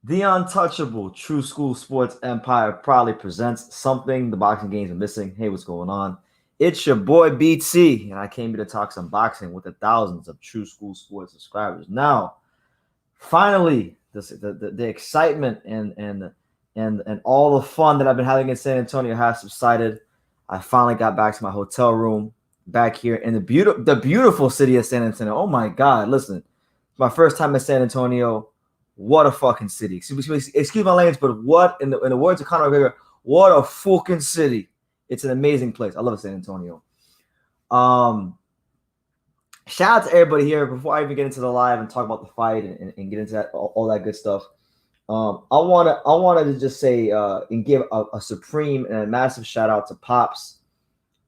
The untouchable True School Sports Empire proudly presents something the boxing games are missing. Hey, what's going on? It's your boy BT, and I came here to talk some boxing with the thousands of True School Sports subscribers. Now, finally, the excitement and all the fun that I've been having in San Antonio has subsided. I finally got back to my hotel room back here in the beautiful city of San Antonio. Oh my God! Listen, my first time in San Antonio. What a fucking city. Excuse my language, but what in the words of Conor McGregor, what a fucking city. It's an amazing place. I love San Antonio. Um, Shout out to everybody here. Before I even get into the live and talk about the fight and get into that all that good stuff. I wanted to just say and give a supreme and a massive shout out to Pops.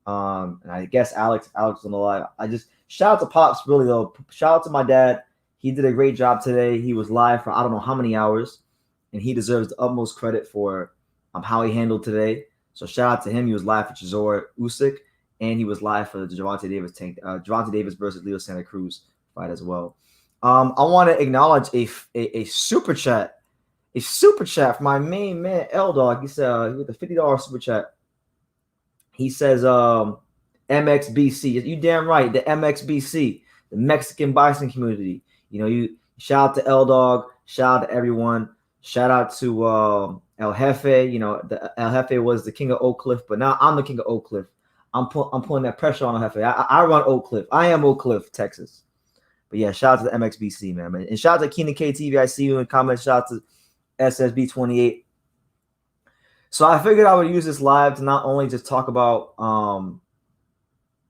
And I guess Alex is on the live. I just shout out to Pops, really though. Shout out to my dad. He did a great job today. He was live for I don't know how many hours, and he deserves the utmost credit for how he handled today. So shout out to him. He was live for Chisora Usyk, and he was live for the Gervonta Davis versus Leo Santa Cruz fight as well. I want to acknowledge a super chat, from my main man L Dog. He said with a $50 super chat. He says MXBC. You damn right, the MXBC, the Mexican boxing community. You know, you shout out to L Dog, shout out to everyone, shout out to El Jefe. You know, El Jefe was the king of Oak Cliff, but now I'm the king of Oak Cliff. I'm pulling that pressure on El Jefe. I run Oak Cliff. I am Oak Cliff, Texas. But yeah, shout out to the MXBC, man. And shout out to Keenan KTV. I see you in the comments. Shout out to SSB28. So I figured I would use this live to not only just talk about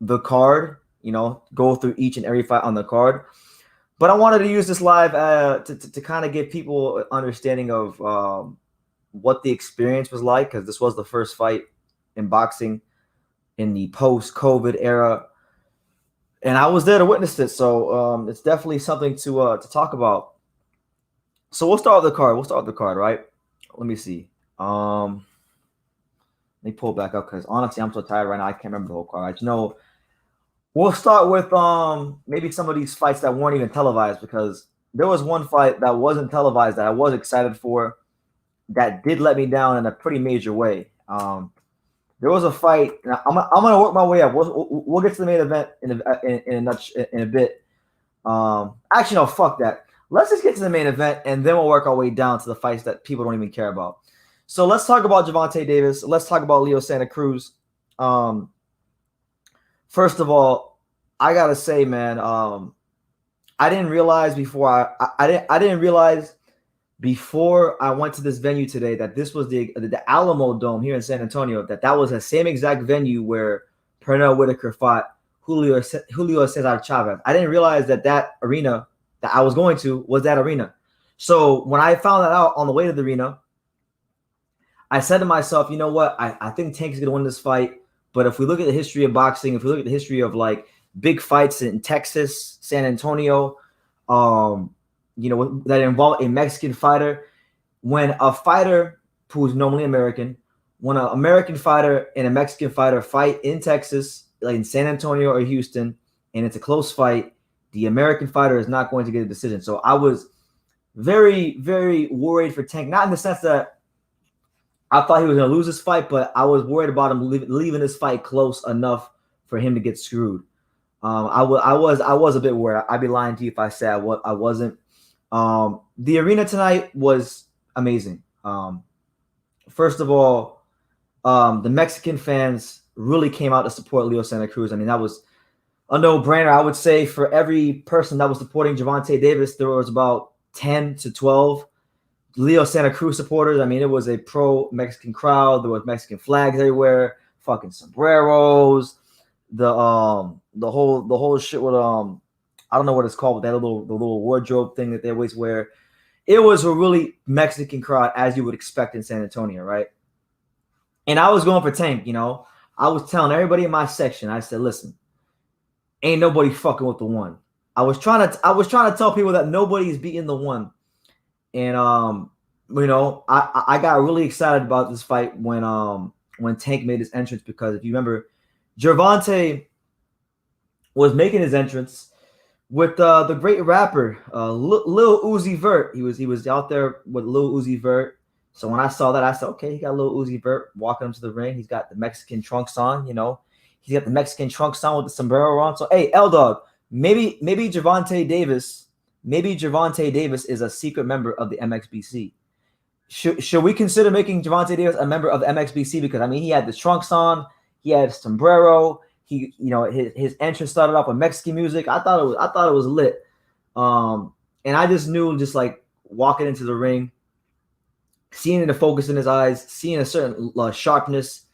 the card, you know, go through each and every fight on the card, but I wanted to use this live to kind of give people an understanding of what the experience was like, because this was the first fight in boxing in the post-COVID era, and I was there to witness it. So it's definitely something to talk about. So we'll start with the card. Right? Let me see. Let me pull it back up because honestly, I'm so tired right now. I can't remember the whole card. You know. We'll start with maybe some of these fights that weren't even televised, because there was one fight that wasn't televised that I was excited for that did let me down in a pretty major way. There was a fight. I'm gonna work my way up. We'll get to the main event in a bit. Actually, no, fuck that. Let's just get to the main event and then we'll work our way down to the fights that people don't even care about. So let's talk about Gervonta Davis. Let's talk about Leo Santa Cruz. First of all, I gotta say, man, I didn't realize before I didn't realize before I went to this venue today that this was the Alamo Dome here in San Antonio. That was the same exact venue where Pernell Whitaker fought Julio Cesar Chavez. I didn't realize that arena that I was going to was that arena. So when I found that out on the way to the arena, I said to myself, you know what? I think Tank is gonna win this fight. But if we look at the history of boxing, if we look at the history of like big fights in Texas, San Antonio, you know, that involve a Mexican fighter, when a fighter who's normally American, when an American fighter and a Mexican fighter fight in Texas, like in San Antonio or Houston, and it's a close fight, the American fighter is not going to get a decision. So I was very, very worried for Tank, not in the sense that I thought he was going to lose this fight, but I was worried about him leaving this fight close enough for him to get screwed. I was a bit worried. I'd be lying to you if I said I wasn't. The arena tonight was amazing. First of all, the Mexican fans really came out to support Leo Santa Cruz. I mean, that was a no-brainer. I would say for every person that was supporting Gervonta Davis, there was about 10 to 12 Leo Santa Cruz supporters. I mean, it was a pro-Mexican crowd. There was Mexican flags everywhere, fucking sombreros, the whole shit with I don't know what it's called, but that the little wardrobe thing that they always wear. It was a really Mexican crowd, as you would expect in San Antonio, right? And I was going for Tank, you know. I was telling everybody in my section, I said, listen, ain't nobody fucking with the one. I was trying to tell people that nobody's beating the one. And you know, I got really excited about this fight when Tank made his entrance, because if you remember, Gervonta was making his entrance, with the great rapper Lil Uzi Vert. He was out there with Lil Uzi Vert. So when I saw that, I said, okay, he got Lil Uzi Vert walking him to the ring. He's got the Mexican trunks on, you know. He's got the Mexican trunks on with the sombrero on. So hey, L Dog, maybe Gervonta Davis, is a secret member of the MXBC. Should we consider making Gervonta Davis a member of the MXBC? Because I mean, he had the trunks on, he had a sombrero. He, you know, his entrance started off with Mexican music. I thought it was lit. And I just knew, just like walking into the ring, seeing the focus in his eyes, seeing a certain sharpness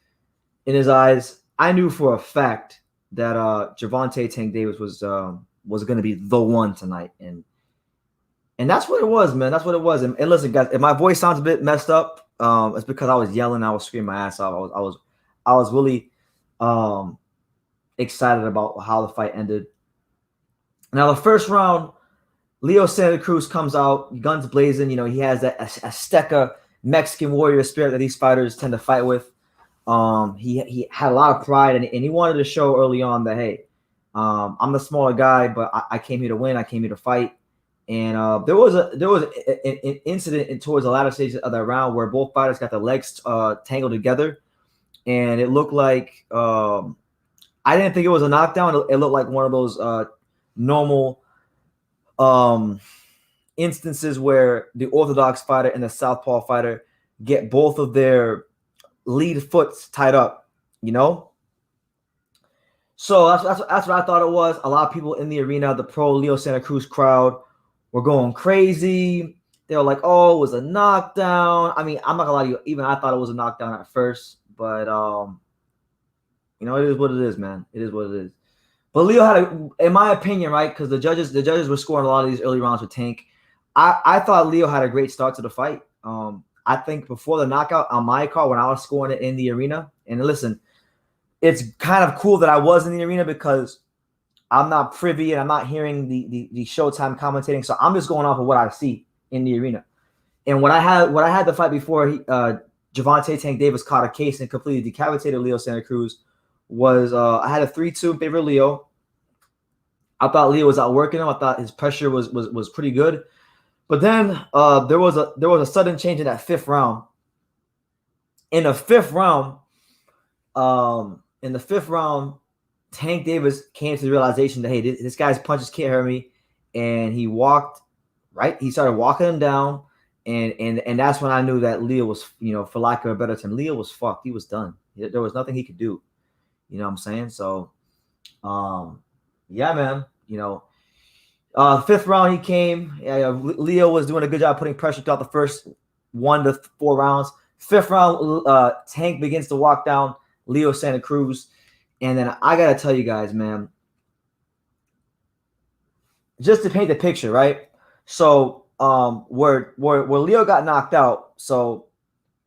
in his eyes, I knew for a fact that Gervonta Tank Davis was going to be the one tonight, and that's what it was, man. That's what it was. And listen, guys, if my voice sounds a bit messed up, it's because I was yelling, I was screaming my ass off. I was really excited about how the fight ended. Now, the first round, Leo Santa Cruz comes out, guns blazing. You know, he has that Azteca Mexican warrior spirit that these fighters tend to fight with. He had a lot of pride, and he wanted to show early on that, hey, I'm the smaller guy, but I came here to win. I came here to fight. And there was an incident towards the latter stages of that round where both fighters got their legs tangled together, and it looked like I didn't think it was a knockdown. It looked like one of those normal instances where the orthodox fighter and the southpaw fighter get both of their lead foots tied up, you know. So that's what I thought it was. A lot of people in the arena, the pro Leo Santa Cruz crowd, were going crazy. They were like, "Oh, it was a knockdown." I mean, I'm not gonna lie to you. Even I thought it was a knockdown at first, but you know, it is what it is, man. It is what it is. But Leo had, in my opinion, right, because the judges were scoring a lot of these early rounds with Tank. I thought Leo had a great start to the fight. I think before the knockout on my call, when I was scoring it in the arena, and listen, it's kind of cool that I was in the arena because I'm not privy and I'm not hearing the Showtime commentating, so I'm just going off of what I see in the arena. And what I had the fight before Gervonta Tank Davis caught a case and completely decapitated Leo Santa Cruz was I had a 3-2 in favor of Leo. I thought Leo was outworking him. I thought his pressure was pretty good. But then there was a sudden change in that fifth round. In the fifth round, Tank Davis came to the realization that, hey, this guy's punches can't hurt me, and he walked right. He started walking him down, and that's when I knew that Leo was, you know, for lack of a better term, Leo was fucked. He was done. There was nothing he could do. You know what I'm saying? So, yeah, man. You know, fifth round he came. Leo was doing a good job putting pressure throughout the first 1 to 4 rounds. Fifth round, Tank begins to walk down Leo Santa Cruz. And then I got to tell you guys, man, just to paint the picture, right? So where Leo got knocked out, so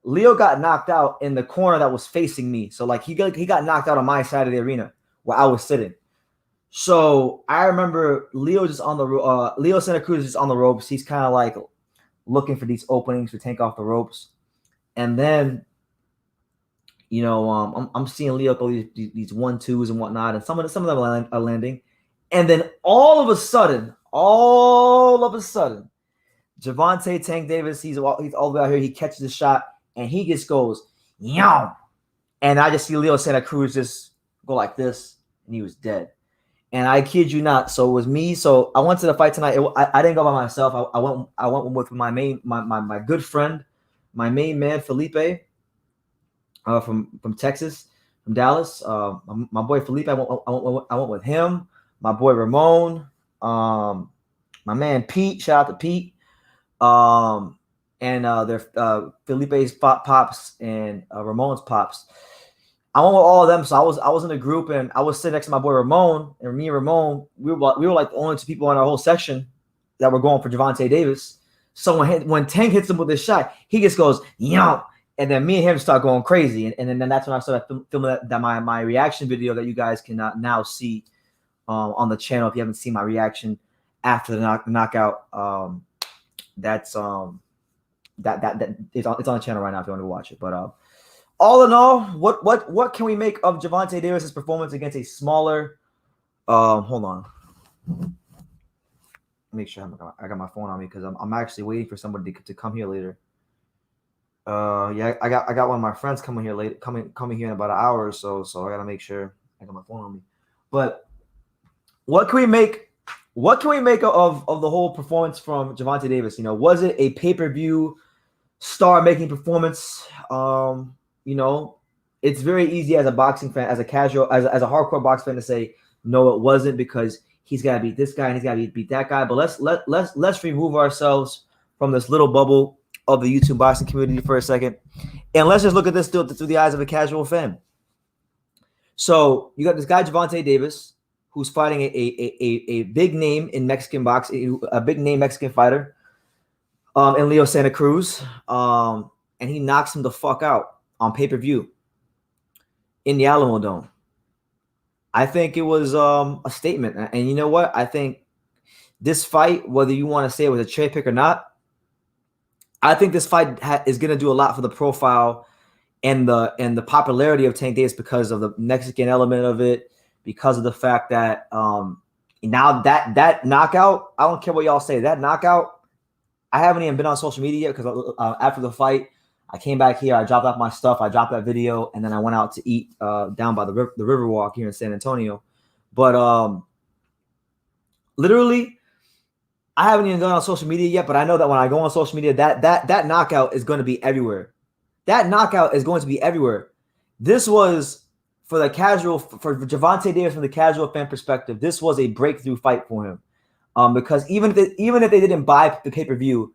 Leo got knocked out in the corner that was facing me. So like he got knocked out on my side of the arena where I was sitting. So I remember Leo Santa Cruz is on the ropes. He's kind of like looking for these openings to take off the ropes. And then, you know, I'm seeing Leo throw these 1-2s and whatnot, and some of them are landing. And then all of a sudden, Gervonta Tank Davis, he's all the way out here. He catches the shot, and he just goes, yow. And I just see Leo Santa Cruz just go like this, and he was dead. And I kid you not. So it was me. So I went to the fight tonight. I didn't go by myself. I went with my good friend, my main man Felipe, from Texas, from Dallas. My boy Felipe. I went with him. My boy Ramon. My man Pete. Shout out to Pete. And their Felipe's pops and Ramon's pops. I went with all of them, so I was in a group, and I was sitting next to my boy Ramon, and me and Ramon, we were like the only 2 people in our whole section that were going for Gervonta Davis. So when Tank hits him with this shot, he just goes, yo, and then me and him start going crazy, and then that's when I started filming my reaction video that you guys can now see on the channel. If you haven't seen my reaction after the knockout, that's that it's on the channel right now if you want to watch it. But all in all, what can we make of Gervonta Davis's performance against a smaller? Hold on. make sure I got my phone on me because I'm actually waiting for somebody to come here later. Yeah, I got one of my friends coming here coming here in about an hour or so. So I gotta make sure I got my phone on me. But what can we make? What can we make of the whole performance from Gervonta Davis? You know, was it a pay-per-view star-making performance? You know, it's very easy as a boxing fan, as a casual, as a hardcore boxing fan to say no, it wasn't because he's got to beat this guy and he's got to beat that guy. But let's remove ourselves from this little bubble of the YouTube boxing community for a second, and let's just look at this through the eyes of a casual fan. So you got this guy Gervonta Davis, who's fighting a big name in Mexican boxing, a big name Mexican fighter, in Leo Santa Cruz, and he knocks him the fuck out on pay-per-view in the Alamo Dome. I think it was a statement, and you know what? I think this fight, whether you want to say it was a cherry pick or not, I think this fight is going to do a lot for the profile and the popularity of Tank Davis because of the Mexican element of it, because of the fact that now that knockout, I don't care what y'all say, that knockout, I haven't even been on social media yet because after the fight, I came back here, I dropped off my stuff, I dropped that video, and then I went out to eat down by the Riverwalk here in San Antonio. But literally, I haven't even gone on social media yet, but I know that when I go on social media, that knockout is going to be everywhere. That knockout is going to be everywhere. This was for Gervonta Davis from the casual fan perspective. This was a breakthrough fight for him, because even if they didn't buy the pay-per-view,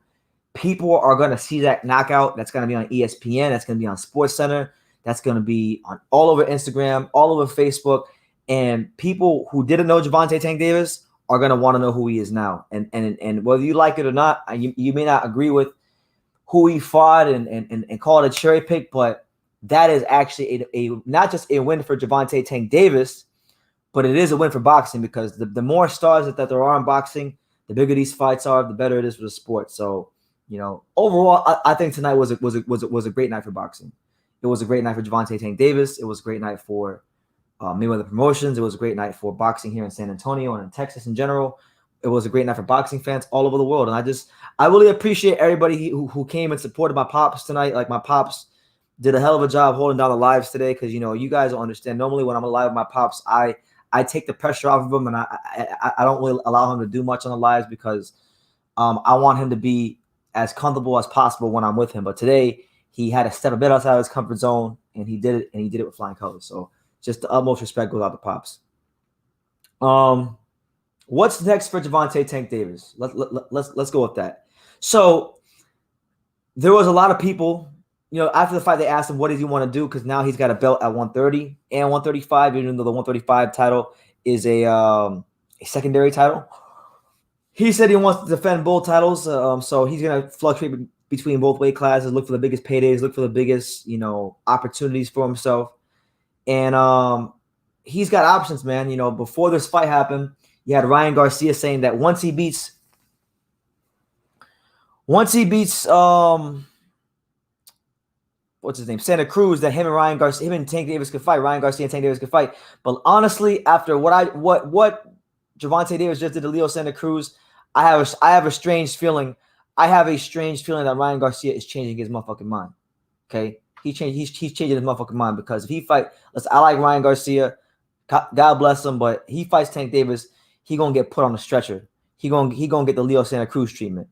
people are going to see that knockout. That's going to be on ESPN. That's going to be on SportsCenter. That's going to be on all over Instagram, all over Facebook, and people who didn't know Gervonta Tank Davis are going to want to know who he is now. And whether you like it or not, you may not agree with who he fought and call it a cherry pick, but that is actually a not just a win for Gervonta Tank Davis, but it is a win for boxing because the more stars that there are in boxing, the bigger these fights are, the better it is for the sport. So, you know, overall, I think tonight was a great night for boxing. It was a great night for Gervonta Tank Davis. It was a great night for Mayweather Promotions. It was a great night for boxing here in San Antonio and in Texas in general. It was a great night for boxing fans all over the world. And I really appreciate everybody who came and supported my pops tonight. Like, my pops did a hell of a job holding down the lives today because, you know, you guys will understand. Normally when I'm live with my pops, I take the pressure off of him and I don't really allow him to do much on the lives because I want him to be as comfortable as possible when I'm with him. But today he had to step a bit outside of his comfort zone and he did it with flying colors. So just the utmost respect goes out to pops. What's next for Gervonta Tank Davis? Let's go with that. So there was a lot of people, you know, after the fight, they asked him what does he want to do because now he's got a belt at 130 and 135, even though the 135 title is a secondary title. He said he wants to defend both titles, so he's gonna fluctuate between both weight classes, look for the biggest paydays, look for the biggest, you know, opportunities for himself, and he's got options, man. You know, before this fight happened, you had Ryan Garcia saying that once he beats what's his name, Santa Cruz, that him and Tank Davis could fight. Ryan Garcia and Tank Davis could fight. But honestly, after what Gervonta Davis just did to Leo Santa Cruz, I have a strange feeling. I have a strange feeling that Ryan Garcia is changing his motherfucking mind. Okay, he's changing his motherfucking mind because if he fight, I like Ryan Garcia, God bless him, but he fights Tank Davis, he gonna get put on the stretcher. He gonna get the Leo Santa Cruz treatment.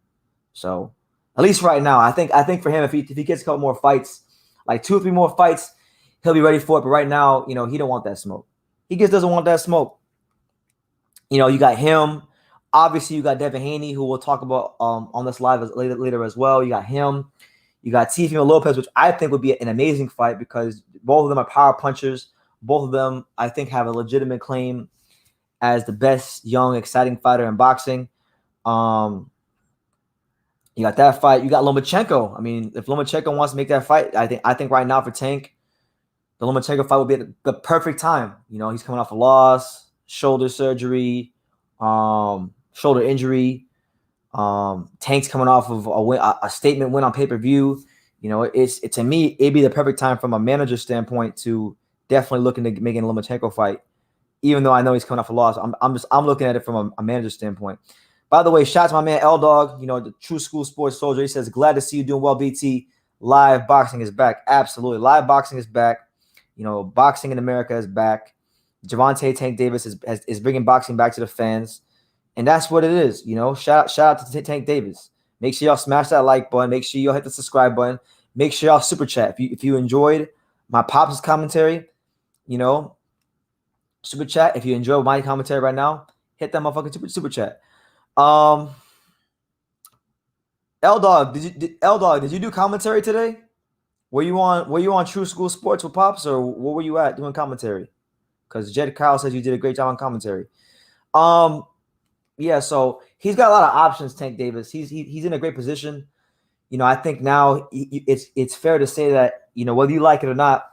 So at least right now, I think for him, if he gets a couple more fights, like 2 or 3 more fights, he'll be ready for it. But right now, you know, he don't want that smoke. He just doesn't want that smoke. You know, you got him. Obviously, you got Devin Haney, who we'll talk about on this live later as well. You got him. You got Teofimo Lopez, which I think would be an amazing fight because both of them are power punchers. Both of them, I think, have a legitimate claim as the best young, exciting fighter in boxing. You got that fight. You got Lomachenko. I mean, if Lomachenko wants to make that fight, I think right now for Tank, the Lomachenko fight would be at the perfect time. You know, he's coming off a loss, shoulder surgery, shoulder injury. Tank's coming off of a statement win on pay-per-view. You know, to me, it'd be the perfect time from a manager standpoint to definitely looking to making a Lomachenko fight. Even though I know he's coming off a loss, I'm looking at it from a manager standpoint. By the way, shout out to my man L Dog, the True School Sports Soldier. He says, glad to see you doing well, BT. Live boxing is back. Absolutely. Live boxing is back. Boxing in America is back. Gervonta Tank Davis is bringing boxing back to the fans. And that's what it is. Shout out to Tank Davis. Make sure y'all smash that like button. Make sure y'all hit the subscribe button. Make sure y'all super chat. If you enjoyed my Pops commentary, super chat. If you enjoy my commentary right now, hit that motherfucking super chat. L Dog, did you do commentary today? Were you on True School Sports with Pops, or where were you at doing commentary? Because Jed Kyle says you did a great job on commentary. Yeah, so he's got a lot of options, Tank Davis. He's in a great position. I think now it's fair to say that, whether you like it or not,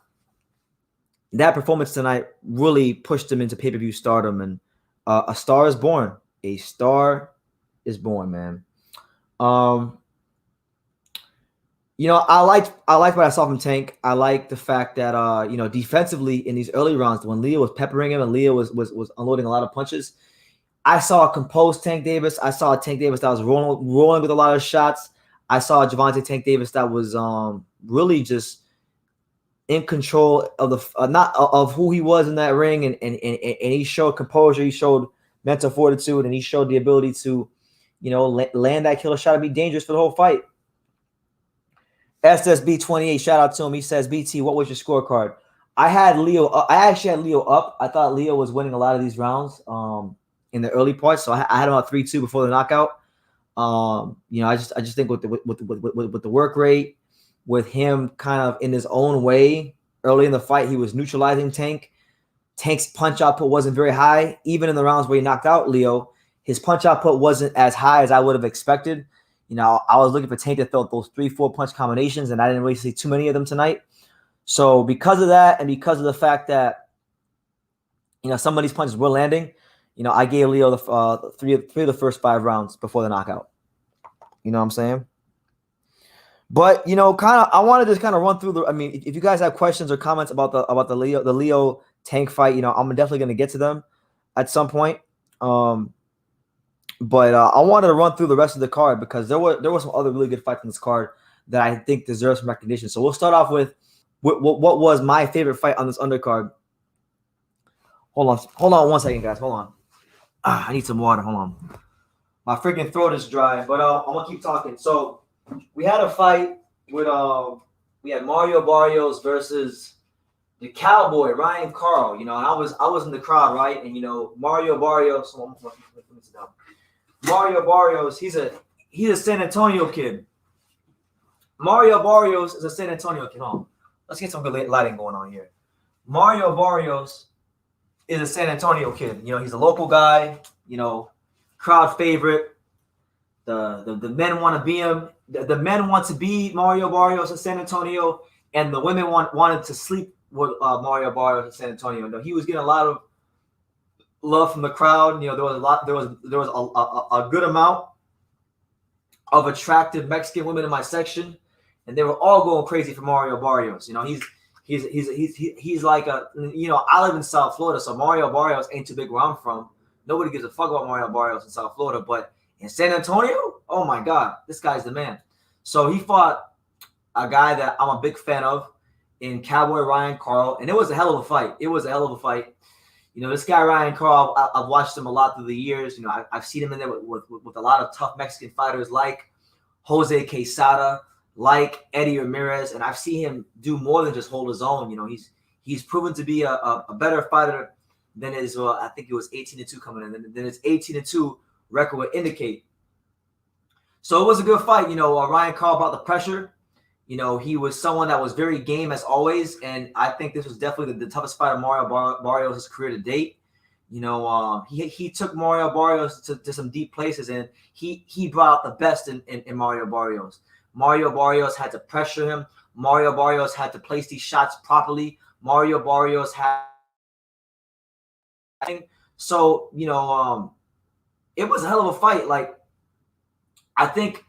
that performance tonight really pushed him into pay-per-view stardom, and a star is born. A star is born, man. I liked what I saw from Tank. I like the fact that defensively in these early rounds, when Leo was peppering him and Leo was unloading a lot of punches, I saw a composed Tank Davis. I saw a Tank Davis that was rolling with a lot of shots. I saw a Gervonta Tank Davis that was really just in control of the not of who he was in that ring, and he showed composure, he showed mental fortitude, and he showed the ability to, land that killer shot and be dangerous for the whole fight. SSB28, shout out to him. He says, BT, what was your scorecard? I actually had Leo up. I thought Leo was winning a lot of these rounds in the early parts, so I had him on 3-2 before the knockout. I just think with the work rate, with him kind of in his own way early in the fight, he was neutralizing Tank. Tank's punch output wasn't very high. Even in the rounds where he knocked out Leo, his punch output wasn't as high as I would have expected. I was looking for Tank to throw those 3-4 punch combinations, and I didn't really see too many of them tonight. So because of that, and because of the fact that, some of these punches were landing, I gave Leo the three of the first 5 rounds before the knockout. You know what I'm saying? But I wanted to kind of run through if you guys have questions or comments about the Leo Tank fight, I'm definitely going to get to them at some point. But I wanted to run through the rest of the card because there were some other really good fights in this card that I think deserve some recognition. So we'll start off with what was my favorite fight on this undercard. Hold on 1 second, guys. Hold on. I need some water. Hold on. My freaking throat is dry, but I'm gonna keep talking. So we had a fight with we had Mario Barrios versus the Cowboy Ryan Carl. And I was in the crowd, right? And Mario Barrios. Let me sit down. Mario Barrios, he's a San Antonio kid. Mario Barrios is a San Antonio kid. Hold on. Let's get some good lighting going on here. Mario Barrios is a San Antonio kid. He's a local guy. Crowd favorite. The men want to be him. The men want to be Mario Barrios in San Antonio, and the women wanted to sleep with Mario Barrios in San Antonio. He was getting a lot of love from the crowd. There was a good amount of attractive Mexican women in my section, and they were all going crazy for Mario Barrios. He's like a I live in South Florida, so Mario Barrios ain't too big where I'm from. Nobody gives a fuck about Mario Barrios in South Florida, but in San Antonio, oh my God, this guy's the man. So he fought a guy that I'm a big fan of in Cowboy Ryan Carl, and it was a hell of a fight. This guy Ryan Carl, I've watched him a lot through the years. I've seen him in there with a lot of tough Mexican fighters like Jose Quesada, like Eddie Ramirez, and I've seen him do more than just hold his own. He's proven to be a better fighter than his, I think it was 18-2 coming in, than his 18-2 record would indicate. So it was a good fight. Ryan Carl brought the pressure. He was someone that was very game as always, and I think this was definitely the toughest fight of Mario Barrios' career to date. He took Mario Barrios to some deep places, and he brought out the best in Mario Barrios. Mario Barrios had to pressure him. Mario Barrios had to place these shots properly. Mario Barrios had so it was a hell of a fight. Like, I think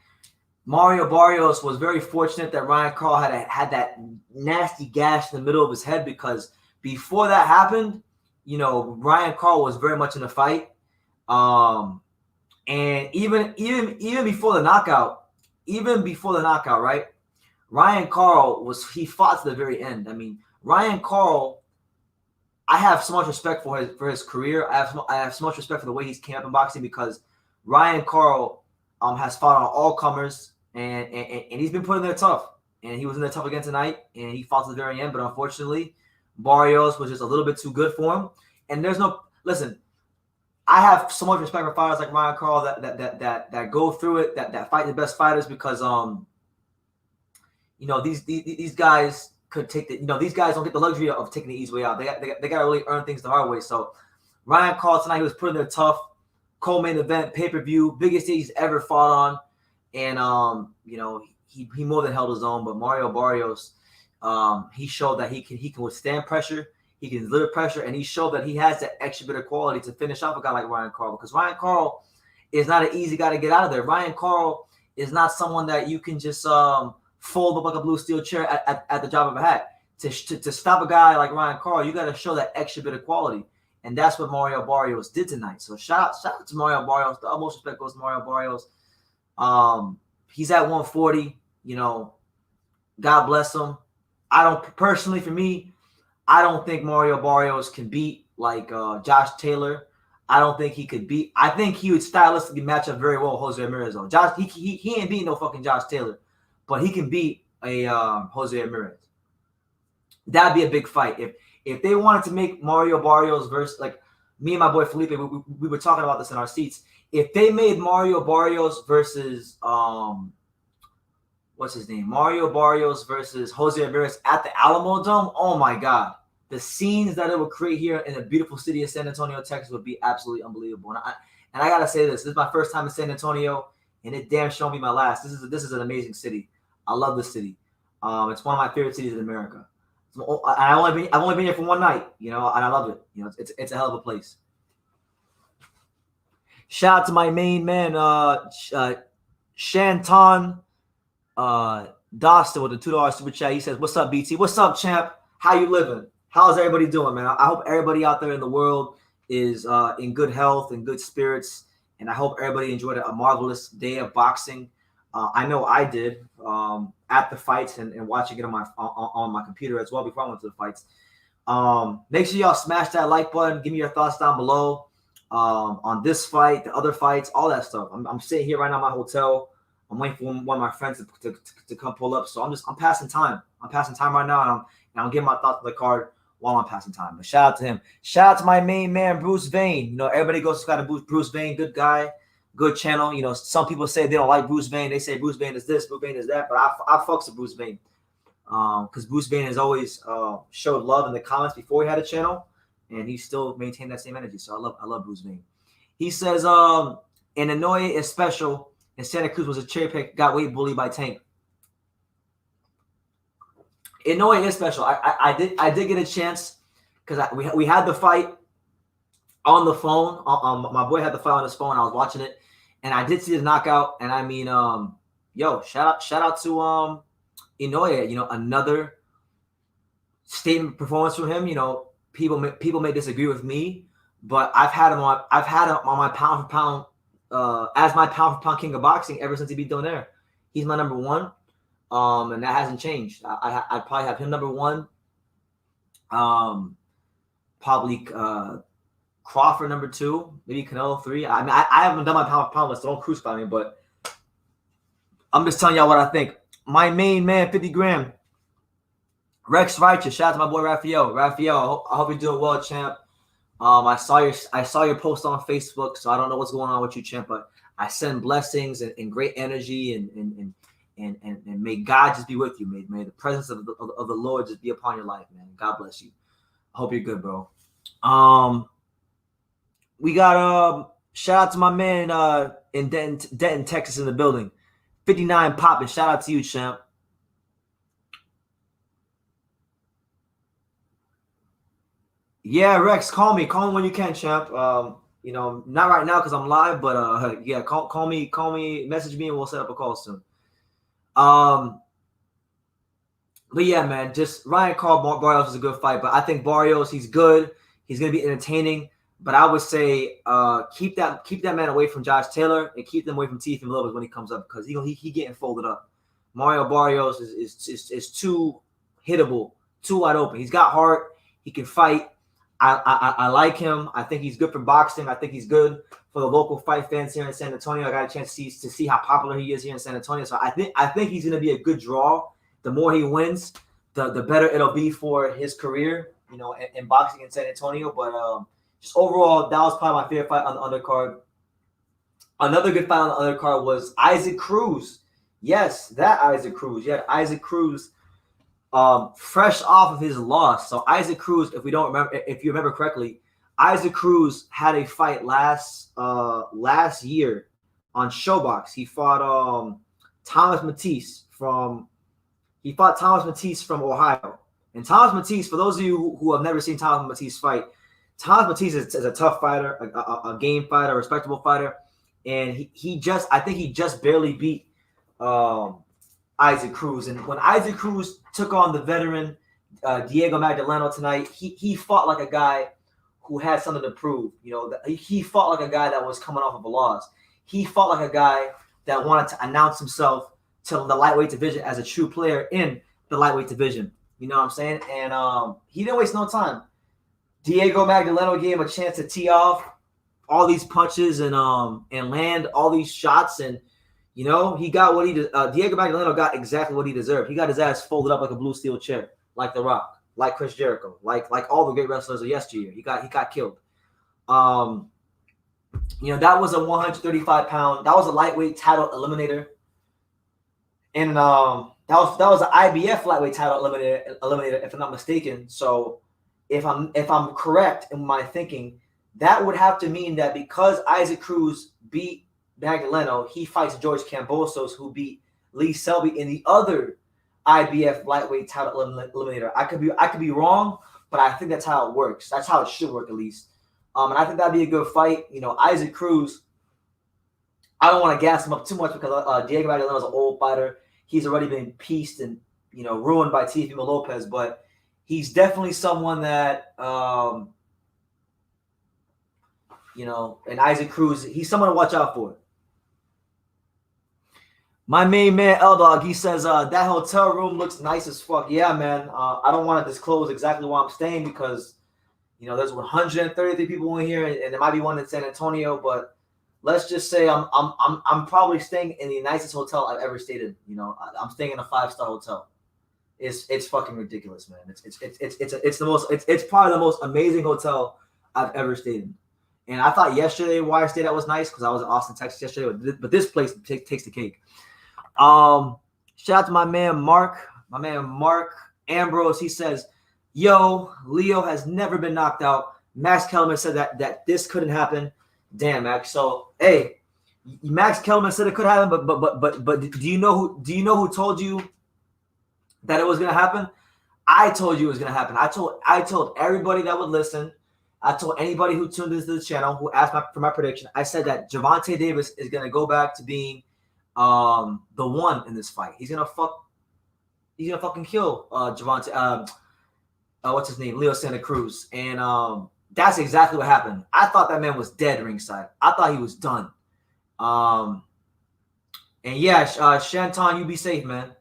Mario Barrios was very fortunate that Ryan Carl had that nasty gash in the middle of his head, because before that happened, Ryan Carl was very much in the fight. And even before the knockout, right? Ryan Carl he fought to the very end. I mean, Ryan Carl, I have so much respect for his career. I have so much respect for the way he's came up in boxing, because Ryan Carl has fought on all comers, and he's been put in there tough. And he was in there tough again tonight, and he fought to the very end. But unfortunately, Barrios was just a little bit too good for him. And there's no listen. I have so much respect for fighters like Ryan Carl that go through it, that fight the best fighters, because these guys could take these guys don't get the luxury of taking the easy way out. They got to really earn things the hard way. So Ryan Carl tonight, he was put in there tough, co-main event, pay-per-view, biggest stage he's ever fought on, and he more than held his own. But Mario Barrios, he showed that he can withstand pressure. He can deliver pressure, and he showed that he has that extra bit of quality to finish off a guy like Ryan Carl, because Ryan Carl is not an easy guy to get out of there. Ryan Carl is not someone that you can just fold up like a blue steel chair at the drop of a hat. To stop a guy like Ryan Carl, you got to show that extra bit of quality, and that's what Mario Barrios did tonight. So shout out to Mario Barrios. The utmost respect goes to Mario Barrios. He's at 140. God bless him. I don't think Mario Barrios can beat like Josh Taylor. I don't think he could beat. I think he would stylistically match up very well with Jose Ramirez, though. He ain't beating no fucking Josh Taylor, but he can beat a Jose Ramirez. That'd be a big fight. If they wanted to make Mario Barrios versus, like me and my boy Felipe, we were talking about this in our seats. If they made Mario Barrios versus what's his name? Mario Barrios versus Jose Ramirez at the Alamo Dome. Oh my God. The scenes that it would create here in the beautiful city of San Antonio, Texas would be absolutely unbelievable. And I got to say this is my first time in San Antonio, and it damn sure be my last. This is an amazing city. I love this city. It's one of my favorite cities in America. I've only been here for one night, and I love it. It's a hell of a place. Shout out to my main man, Shanton Dostin with the $2 super chat. He says, "What's up, BT? What's up, champ? How you living? How's everybody doing, man? I hope everybody out there in the world is in good health and good spirits, and I hope everybody enjoyed a marvelous day of boxing. I know I did at the fights and watching it on my computer as well before I went to the fights. Make sure y'all smash that like button. Give me your thoughts down below on this fight, the other fights, all that stuff. I'm sitting here right now in my hotel. I'm waiting for one of my friends to come pull up. So I'm passing time. I'm passing time right now, and I'm getting my thoughts on the card while I'm passing time. But shout out to him. Shout out to my main man, Bruce Vane. Everybody goes to Bruce Vane, good guy, good channel. Some people say they don't like Bruce Vane. They say Bruce Vane is this, Bruce Vane is that. But I fucks with Bruce Vane because Bruce Vane has always showed love in the comments before he had a channel, and he still maintained that same energy. So I love Bruce Vane. He says, Inouye is special, and Santa Cruz was a cherry pick, got weight bullied by Tank. Inouye is special. I did get a chance because we had the fight on the phone. My boy had the fight on his phone. I was watching it, and I did see the knockout. And I mean, shout out to Inouye. Another statement performance from him. People may disagree with me, but I've had him on my pound for pound as my pound for pound king of boxing ever since he beat Donaire. He's my number one. And that hasn't changed. I'd probably have him number one. Probably Crawford number two, maybe Canelo 3. I mean, I haven't done my pound for pound list, so don't crucify me, but I'm just telling y'all what I think. My main man, 50 gram, Rex Righteous. Shout out to my boy Raphael. Raphael, I hope you're doing well, champ. I saw your post on Facebook, so I don't know what's going on with you, champ, but I send blessings and great energy and may God just be with you. May the presence of the Lord just be upon your life, man. God bless you. I hope you're good, bro. We got shout out to my man in Denton, Texas in the building. 59 popping. Shout out to you, champ. Yeah, Rex, call me when you can, champ. Not right now because I'm live, but yeah, call me, message me, and we'll set up a call soon. But yeah, man, just Ryan Carl Barrios is a good fight, but I think Barrios, he's good. He's gonna be entertaining. But I would say keep that man away from Josh Taylor and keep them away from Teofimo Lopez when he comes up, because he getting folded up. Mario Barrios is too hittable, too wide open. He's got heart. He can fight. I like him. I think he's good for boxing. I think he's good for the local fight fans here in San Antonio. I got a chance to see how popular he is here in San Antonio. So I think he's going to be a good draw. The more he wins, the better it'll be for his career, in boxing in San Antonio. But just overall, that was probably my favorite fight on the undercard. Another good fight on the undercard was Isaac Cruz. Yes, that Isaac Cruz. Yeah, Isaac Cruz, fresh off of his loss. So Isaac Cruz, if you remember correctly, Isaac Cruz had a fight last year on Showbox. He fought Thomas Matisse from Ohio. And Thomas Matisse, for those of you who have never seen Thomas Matisse fight, Thomas Matisse is a tough fighter, a game fighter, a respectable fighter, and I think he just barely beat Isaac Cruz. And when Isaac Cruz took on the veteran Diego Magdaleno tonight, he fought like a guy who had something to prove. He fought like a guy that was coming off of a loss. He fought like a guy that wanted to announce himself to the lightweight division as a true player in the lightweight division. You know what I'm saying? And he didn't waste no time. Diego Magdaleno gave him a chance to tee off all these punches and land all these shots, and he got what he did. Diego Magdaleno got exactly what he deserved. He got his ass folded up like a blue steel chair, like The Rock, like Chris Jericho, like all the great wrestlers of yesteryear. He got killed. That was a 135-pound. That was a lightweight title eliminator, and that was an IBF lightweight title eliminator, if I'm not mistaken. So if I'm correct in my thinking, that would have to mean that because Isaac Cruz beat Magdaleno, he fights George Kambosos, who beat Lee Selby in the other IBF lightweight title eliminator. I could be wrong, but I think that's how it works. That's how it should work, at least. And I think that'd be a good fight. Isaac Cruz, I don't want to gas him up too much because Diego Magdaleno is an old fighter. He's already been pieced and ruined by Teofimo Lopez, but he's definitely someone that and Isaac Cruz, he's someone to watch out for. My main man, L-Dog, he says, that hotel room looks nice as fuck. Yeah, man. I don't want to disclose exactly where I'm staying because, there's 133 people in here, and there might be one in San Antonio, but let's just say I'm probably staying in the nicest hotel I've ever stayed in. I'm staying in a 5-star hotel. It's fucking ridiculous, man. It's probably the most amazing hotel I've ever stayed in. And I thought yesterday why I stayed at was nice because I was in Austin, Texas yesterday, but this place takes the cake. Shout out to my man Mark Ambrose. He says, yo, Leo has never been knocked out. Max Kellerman said that this couldn't happen. Damn, Max. So hey, Max Kellerman said it could happen, but do you know who told you that it was gonna happen? I told you it was gonna happen. I told everybody that would listen. I told anybody who tuned into the channel who asked for my prediction. I said that Gervonta Davis is gonna go back to being the one in this fight. He's gonna fucking kill Gervonta. What's his name? Leo Santa Cruz. And that's exactly what happened. I thought that man was dead ringside. I thought he was done. And yeah, Shanton, you be safe, man.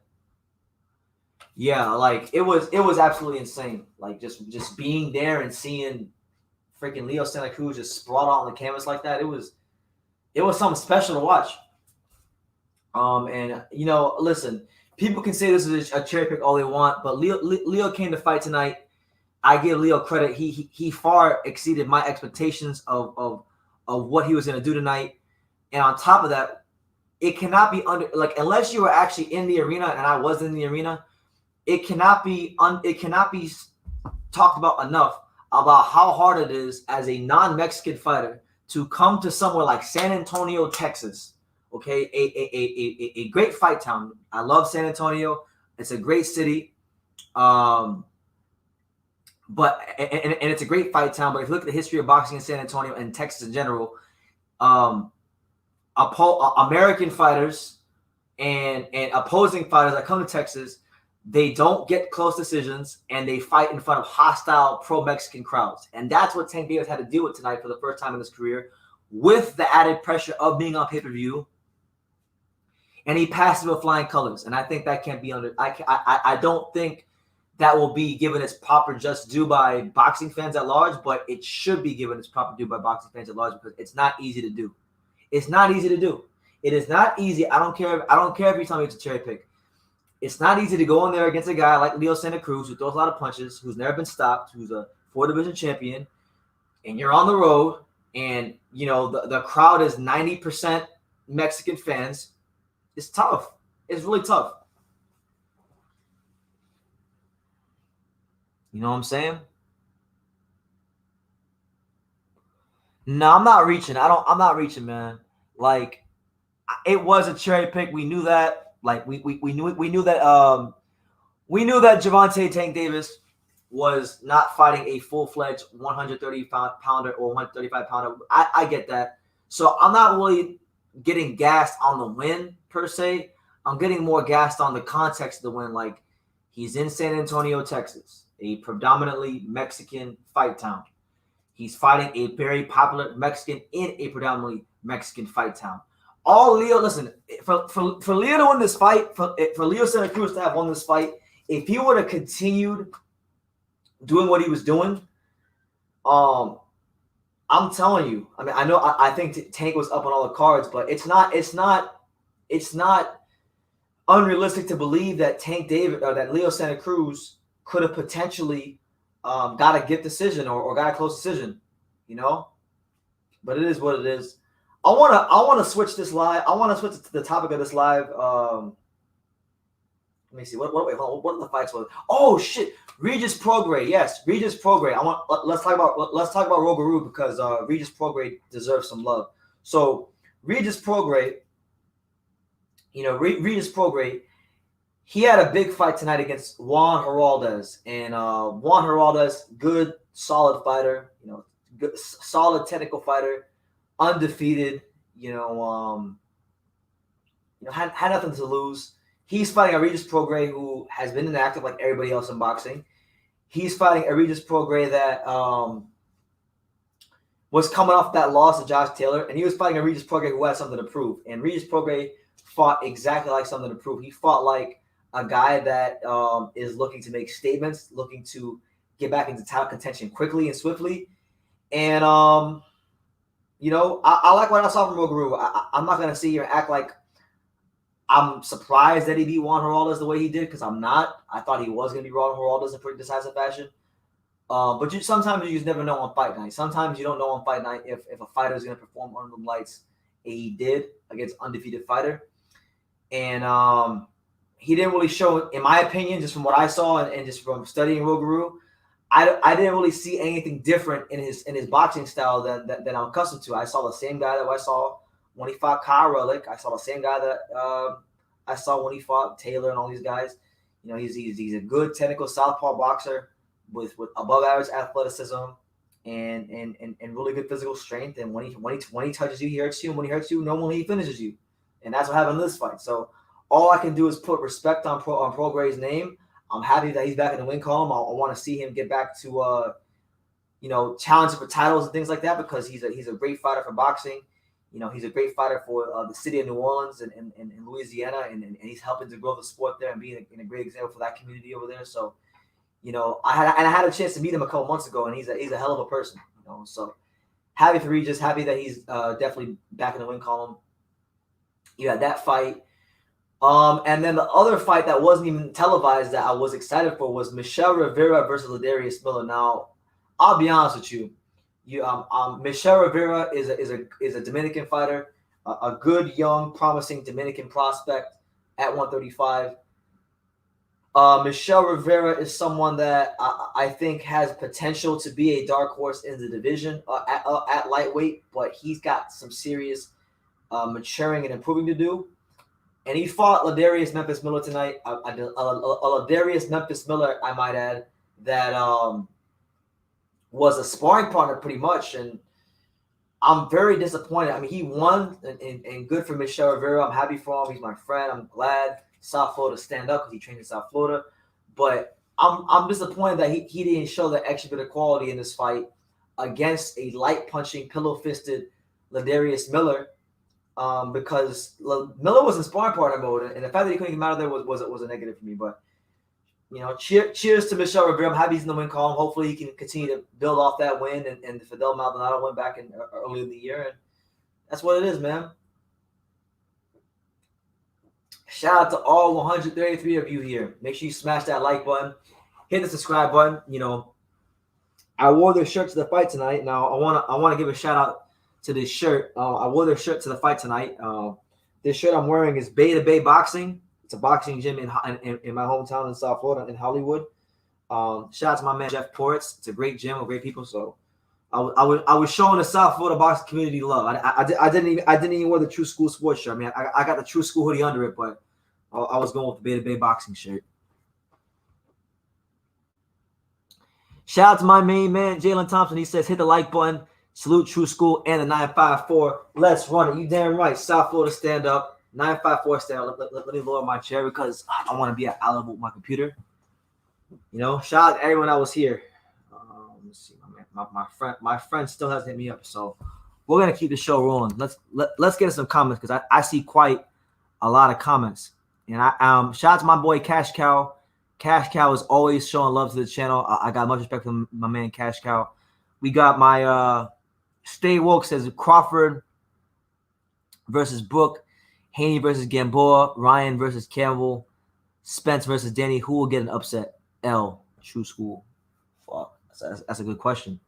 Yeah, like it was absolutely insane. Like just being there and seeing freaking Leo Santa Cruz just sprawl out on the canvas like that. It was something special to watch. And listen, people can say this is a cherry pick all they want, but Leo came to fight tonight. I give Leo credit. He far exceeded my expectations of what he was going to do tonight. And on top of that, it cannot be unless you were actually in the arena, and I was in the arena, it cannot be talked about enough about how hard it is as a non-Mexican fighter to come to somewhere like San Antonio, Texas. Okay, a great fight town. I love San Antonio. It's a great city. But it's a great fight town. But if you look at the history of boxing in San Antonio and Texas in general, American fighters and opposing fighters that come to Texas, they don't get close decisions, and they fight in front of hostile pro-Mexican crowds. And that's what Tank Davis had to deal with tonight for the first time in his career, with the added pressure of being on pay-per-view. And he passed it with flying colors. And I think that can't be under – I don't think that will be given its proper just due by boxing fans at large, but it should be given its proper due by boxing fans at large, because it's not easy to do. It's not easy to do. It is not easy. I don't care if you tell me it's a cherry pick. It's not easy to go in there against a guy like Leo Santa Cruz, who throws a lot of punches, who's never been stopped, who's a 4-division champion, and you're on the road, and the crowd is 90% Mexican fans. It's tough. It's really tough. You know what I'm saying? No, I'm not reaching. I'm not reaching, man. Like, it was a cherry pick. We knew that. Like, we knew that Gervonta Tank Davis was not fighting a full-fledged 130-pounder or 135-pounder. I get that. So I'm not really getting gassed on the win per se. I'm getting more gassed on the context of the win. Like, he's in San Antonio, Texas, a predominantly Mexican fight town. He's fighting a very popular Mexican in a predominantly Mexican fight town. All Leo, listen, for Leo to win this fight, for Leo Santa Cruz to have won this fight, if he would have continued doing what he was doing, I'm telling you, I mean, I think Tank was up on all the cards, but it's not unrealistic to believe that Tank Davis or that Leo Santa Cruz could have potentially got a good decision or got a close decision, But it is what it is. I want to switch this live. I want to switch to the topic of this live. Let me see. What are the fights was? Oh shit, Regis Prograis. Yes, Regis Prograis. Let's talk about Rougarou, because Regis Prograis deserves some love. So Regis Prograis, Regis Prograis, he had a big fight tonight against Juan Heraldez, and Juan Heraldez, good, solid fighter. Good, solid technical fighter. Undefeated, had nothing to lose. He's fighting a Regis Prograis who has been inactive like everybody else in boxing. He's fighting a Regis Prograis that was coming off that loss to Josh Taylor, and he was fighting a Regis Prograis who had something to prove. And Regis Prograis fought exactly like something to prove. He fought like a guy that is looking to make statements, looking to get back into title contention quickly and swiftly. And I like what I saw from Rougarou. I'm not going to sit here and act like I'm surprised that he beat Juan Heraldez the way he did, because I'm not. I thought he was going to beat Juan Heraldez in pretty decisive fashion. But sometimes you just never know on fight night. Sometimes you don't know on fight night if a fighter is going to perform under the lights. He did against undefeated fighter. And he didn't really show, in my opinion, just from what I saw and just from studying Rougarou, I didn't really see anything different in his boxing style than I'm accustomed to. I saw the same guy that I saw when he fought Kyle Relic. I saw the same guy that I saw when he fought Taylor and all these guys. He's a good technical southpaw boxer with above average athleticism and really good physical strength. And when he touches you, he hurts you. And when he hurts you, normally he finishes you. And that's what happened in this fight. So all I can do is put respect on Prograis' name. I'm happy that he's back in the win column. I want to see him get back to, challenging for titles and things like that, because he's a great fighter for boxing. He's a great fighter for the city of New Orleans and Louisiana, and he's helping to grow the sport there and being a great example for that community over there. So, I had a chance to meet him a couple months ago, and he's a hell of a person. So happy for Regis, happy that he's definitely back in the win column. You had that fight. And then the other fight that wasn't even televised that I was excited for was Michel Rivera versus Ladarius Miller. Now, I'll be honest with you. Michel Rivera is a Dominican fighter, a good, young, promising Dominican prospect at 135. Michel Rivera is someone that I think has potential to be a dark horse in the division at lightweight, but he's got some serious maturing and improving to do. And he fought Ladarius Memphis Miller tonight. Ladarius Memphis Miller, I might add, that was a sparring partner pretty much. And I'm very disappointed. I mean, he won, and good for Michel Rivera. I'm happy for him. He's my friend. I'm glad South Florida stand up because he trained in South Florida. But I'm disappointed that he didn't show the extra bit of quality in this fight against a light punching, pillow fisted Ladarius Miller. Because Miller was in sparring partner mode, and the fact that he couldn't get out of there was a negative for me. But cheers to Michelle Rivera. I'm happy he's in the win column. Hopefully, he can continue to build off that win and the Fidel Maldonado went back in early in the year, and that's what it is, man. Shout out to all 133 of you here. Make sure you smash that like button, hit the subscribe button. I wore this shirt to the fight tonight. Now I want to give a shout out to this shirt. I wore this shirt to the fight tonight. This shirt I'm wearing is Bay to Bay Boxing. It's a boxing gym in my hometown in South Florida, in Hollywood. Shout out to my man Jeff Ports. It's a great gym with great people. So I was showing the South Florida boxing community love. I didn't even wear the True School sports shirt. I mean, I got the True School hoodie under it, but I was going with the Bay to Bay Boxing shirt. Shout out to my main man Jalen Thompson. He says hit the like button. Salute True School and the 954. Let's run it. You damn right. South Florida stand up. 954 stand up. Let me lower my chair because I want to be at Alamo with my computer. Shout out to everyone that was here. Let's see, my friend still hasn't hit me up, so we're gonna keep the show rolling. Let's get some comments because I see quite a lot of comments. And shout out to my boy Cash Cow. Cash Cow is always showing love to the channel. I got much respect for my man Cash Cow. We got my Stay Woke says Crawford versus Brook, Haney versus Gamboa, Ryan versus Campbell, Spence versus Danny. Who will get an upset? L. True School. Fuck. That's a good question.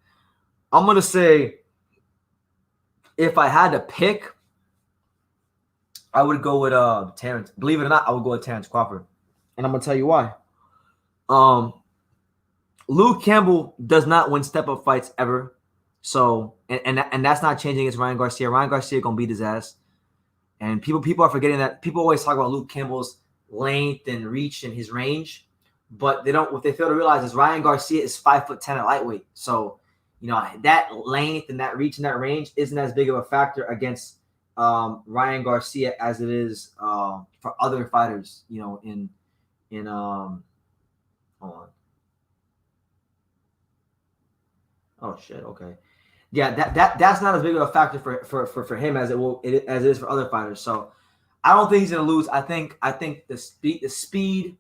I'm going to say if I had to pick, I would go with Terence. Believe it or not, I would go with Terence Crawford. And I'm going to tell you why. Luke Campbell does not win step-up fights ever. So, and that's not changing against Ryan Garcia. Ryan Garcia going to beat his ass. And people are forgetting that. People always talk about Luke Campbell's length and reach and his range. But what they fail to realize is Ryan Garcia is 5'10" at lightweight. So, that length and that reach and that range isn't as big of a factor against Ryan Garcia as it is for other fighters, hold on. Oh shit, okay. Yeah, that's not as big of a factor for him as it is for other fighters. So I don't think he's gonna lose. I think the speed,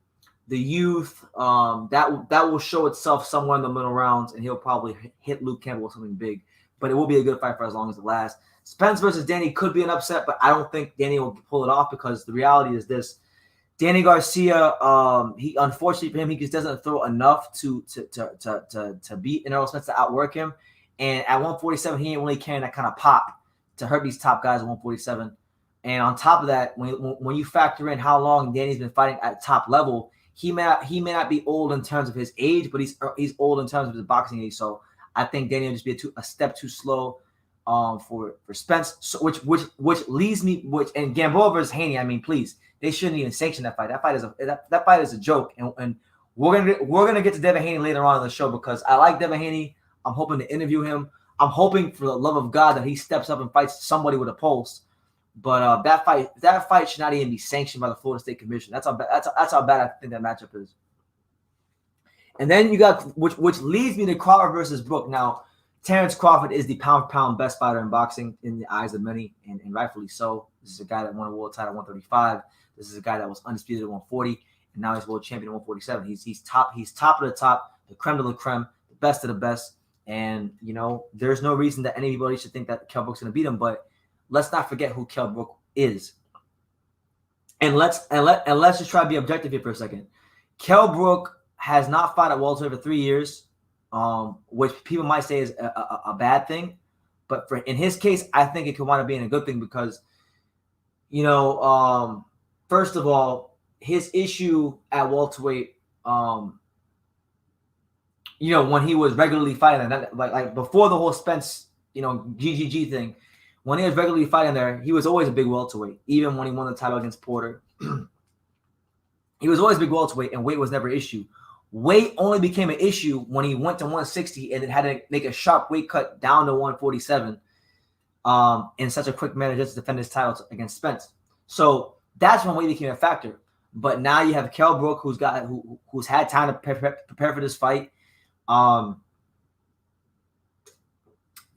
the youth, that will show itself somewhere in the middle rounds, and he'll probably hit Luke Campbell with something big. But it will be a good fight for as long as it lasts. Spence versus Danny could be an upset, but I don't think Danny will pull it off because the reality is this. Danny Garcia, he unfortunately for him, he just doesn't throw enough to beat Errol Spence to outwork him. And at 147, he ain't really carrying that kind of pop to hurt these top guys at 147. And on top of that, when you factor in how long Danny's been fighting at top level, he may not be old in terms of his age, but he's old in terms of his boxing age. So I think Danny will just be a step too slow for Spence. So which leads me and Gamboa versus Haney. I mean, please. They shouldn't even sanction that fight. That fight is a joke, and we're gonna get to Devin Haney later on in the show because I like Devin Haney. I'm hoping to interview him. I'm hoping for the love of God that he steps up and fights somebody with a pulse. But that fight should not even be sanctioned by the Florida State Commission. That's how bad I think that matchup is. And then you got which leads me to Crawford versus Brook. Now, Terence Crawford is the pound for pound best fighter in boxing in the eyes of many, and rightfully so. This is a guy that won a world title at 135. This is a guy that was undisputed at 140, and now he's world champion at 147. He's top of the top, the creme de la creme, the best of the best. And there's no reason that anybody should think that Kell Brook's going to beat him. But let's not forget who Kell Brook is. And let's just try to be objective here for a second. Kell Brook has not fought at welterweight for 3 years, which people might say is a bad thing. But in his case, I think it could wind up being a good thing because, first of all, his issue at welterweight, when he was regularly fighting, like before the whole Spence, GGG thing, when he was regularly fighting there, he was always a big welterweight. Even when he won the title against Porter, he was always a big welterweight, and weight was never an issue. Weight only became an issue when he went to 160 and then had to make a sharp weight cut down to 147 in such a quick manner just to defend his title against Spence. So that's when weight became a factor. But now you have Kell Brook, who's had time to prepare for this fight.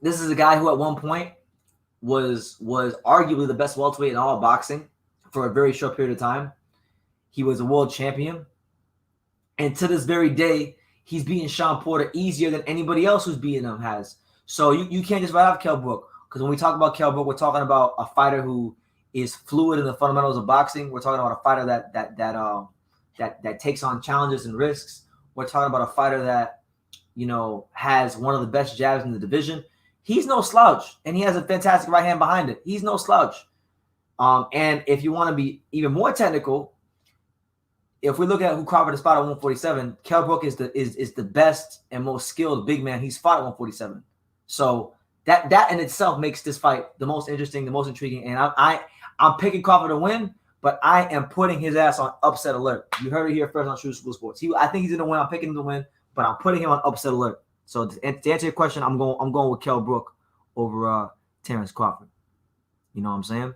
This is a guy who at one point was arguably the best welterweight in all of boxing for a very short period of time. He was a world champion. And to this very day, he's beating Sean Porter easier than anybody else who's beating him has. So you can't just write off Kell Brook. Because when we talk about Kell Brook, we're talking about a fighter who is fluid in the fundamentals of boxing. We're talking about a fighter that takes on challenges and risks. We're talking about a fighter that, has one of the best jabs in the division. He's no slouch, and he has a fantastic right hand behind it. He's no slouch. And if you want to be even more technical, if we look at who Crawford has fought at 147, Kell Brook is the best and most skilled big man he's fought at 147. So that in itself makes this fight the most interesting, the most intriguing. And I'm picking Crawford to win, but I am putting his ass on upset alert. You heard it here first on True School Sports. I think he's gonna win. I'm picking him to win, but I'm putting him on upset alert. So to answer your question, I'm going with Kell Brook over Terence Crawford. You know what I'm saying?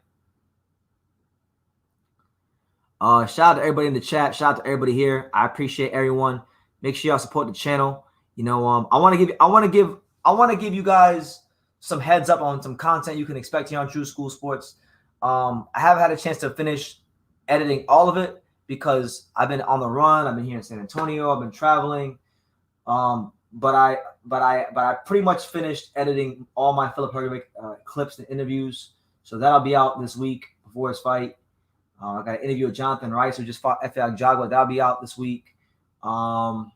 Shout out to everybody in the chat. Shout out to everybody here. I appreciate everyone. Make sure y'all support the channel. I want to give you guys some heads up on some content you can expect here on True School Sports. I haven't had a chance to finish editing all of it because I've been on the run. I've been here in San Antonio. I've been traveling. But I pretty much finished editing all my Philip Hergovic clips and interviews. So that'll be out this week before his fight. I got an interview with Jonathan Rice, who just fought Efe Agjago. That'll be out this week. And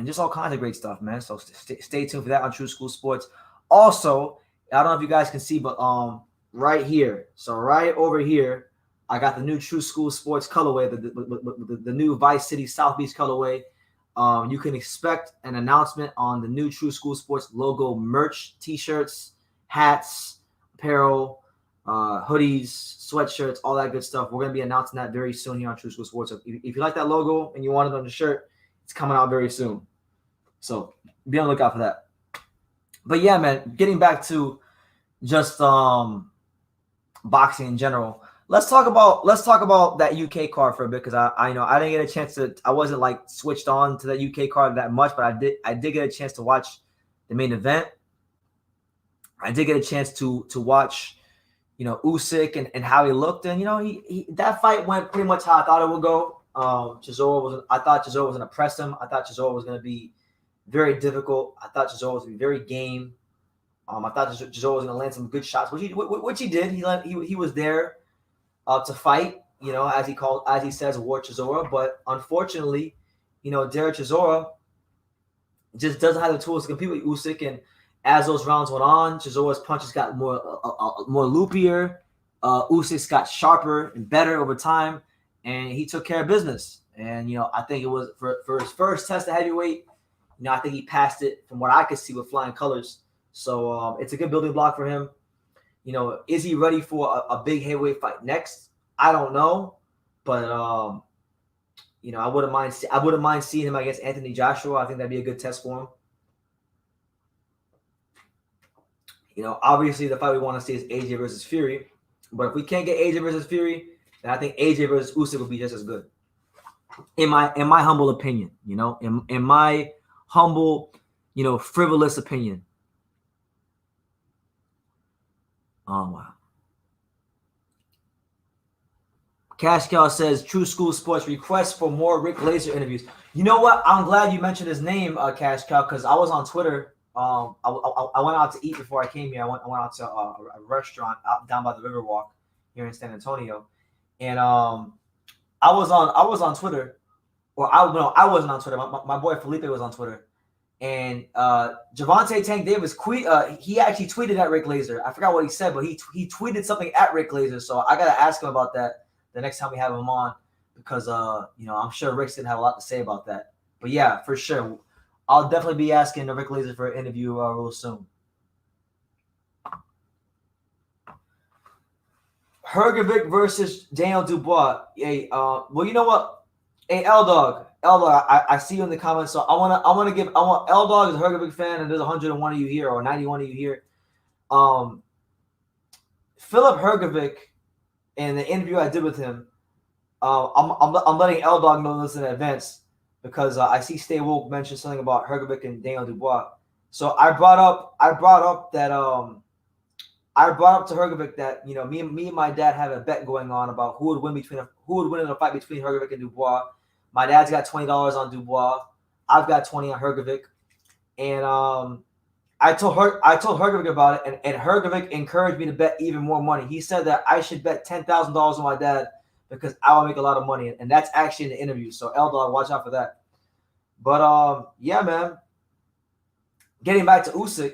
just all kinds of great stuff, man. So stay tuned for that on True School Sports. Also, I don't know if you guys can see, but right here, so right over here, I got the new True School Sports colorway, the new Vice City South Beach colorway. You can expect an announcement on the new True School Sports logo merch, t-shirts, hats, apparel, hoodies, sweatshirts, all that good stuff. We're going to be announcing that very soon here on True School Sports. So if you like that logo and you want it on the shirt, it's coming out very soon. So be on the lookout for that. But yeah, man, getting back to just boxing in general. Let's talk about that UK card for a bit because I didn't get a chance to. I wasn't like switched on to that UK card that much, but I did get a chance to watch the main event. I did get a chance to watch, Usyk and how he looked, and he that fight went pretty much how I thought it would go. I thought Chisora was going to press him. I thought Chisora was going to be very difficult. I thought Chisora was going to be very game. I thought Chisora was going to land some good shots, which he did. He was there to fight, as he says, War Chisora. But unfortunately, Derek Chisora just doesn't have the tools to compete with Usyk. And as those rounds went on, Chisora's punches got more loopier. Usyk's got sharper and better over time, and he took care of business. And I think it was for his first test of heavyweight. I think he passed it from what I could see with flying colors. So it's a good building block for him. Is he ready for a big heavyweight fight next? I don't know, but I wouldn't mind seeing him against Anthony Joshua. I think that'd be a good test for him. Obviously the fight we want to see is AJ versus Fury, but if we can't get AJ versus Fury, then I think AJ versus Usyk would be just as good. In my humble opinion, in my humble, frivolous opinion. Oh, wow. Cash Cow says, True School Sports request for more Rick Glazer interviews. You know what? I'm glad you mentioned his name, Cash Cow, because I was on Twitter. I went out to eat before I came here. I went out to a restaurant out down by the Riverwalk here in San Antonio. And I was on Twitter. I wasn't on Twitter. My boy Felipe was on Twitter. And Gervonta Tank Davis he actually tweeted at Rick Glazer. I forgot what he said, but he tweeted something at Rick Glazer. So I gotta ask him about that the next time we have him on, because I'm sure Rick's gonna have a lot to say about that. But yeah, for sure, I'll definitely be asking Rick Glazer for an interview real soon. Hergovic versus Daniel Dubois. Hey, well, you know what? Hey, L-Dog, I see you in the comments. So I want L-Dog is a Hergovic fan, and there's 101 of you here, or 91 of you here. Philip Hergovic, in the interview I did with him, I'm letting L Dog know this in advance because I see Stay Woke mention something about Hergovic and Daniel Dubois. So I brought up that I brought up to Hergovic that me and my dad have a bet going on about who would win in a fight between Hergovic and Dubois. My dad's got $20 on Dubois. I've got 20 on Hergovic, and I told Hergovic about it, and Hergovic encouraged me to bet even more money. He said that I should bet $10,000 on my dad because I will make a lot of money, and that's actually in the interview. So L Dog, watch out for that. But yeah, man. Getting back to Usyk,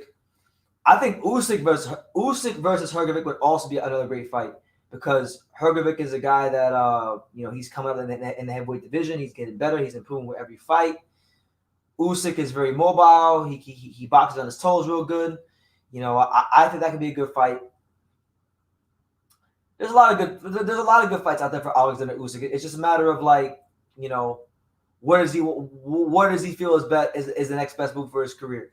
I think Usyk versus Hergovic would also be another great fight because Hergovic is a guy that he's coming up in the heavyweight division. He's getting better. He's improving with every fight. Usyk is very mobile. He boxes on his toes real good. I think that could be a good fight. There's a lot of good fights out there for Alexander Usyk. It's just a matter of what does he feel is the next best move for his career.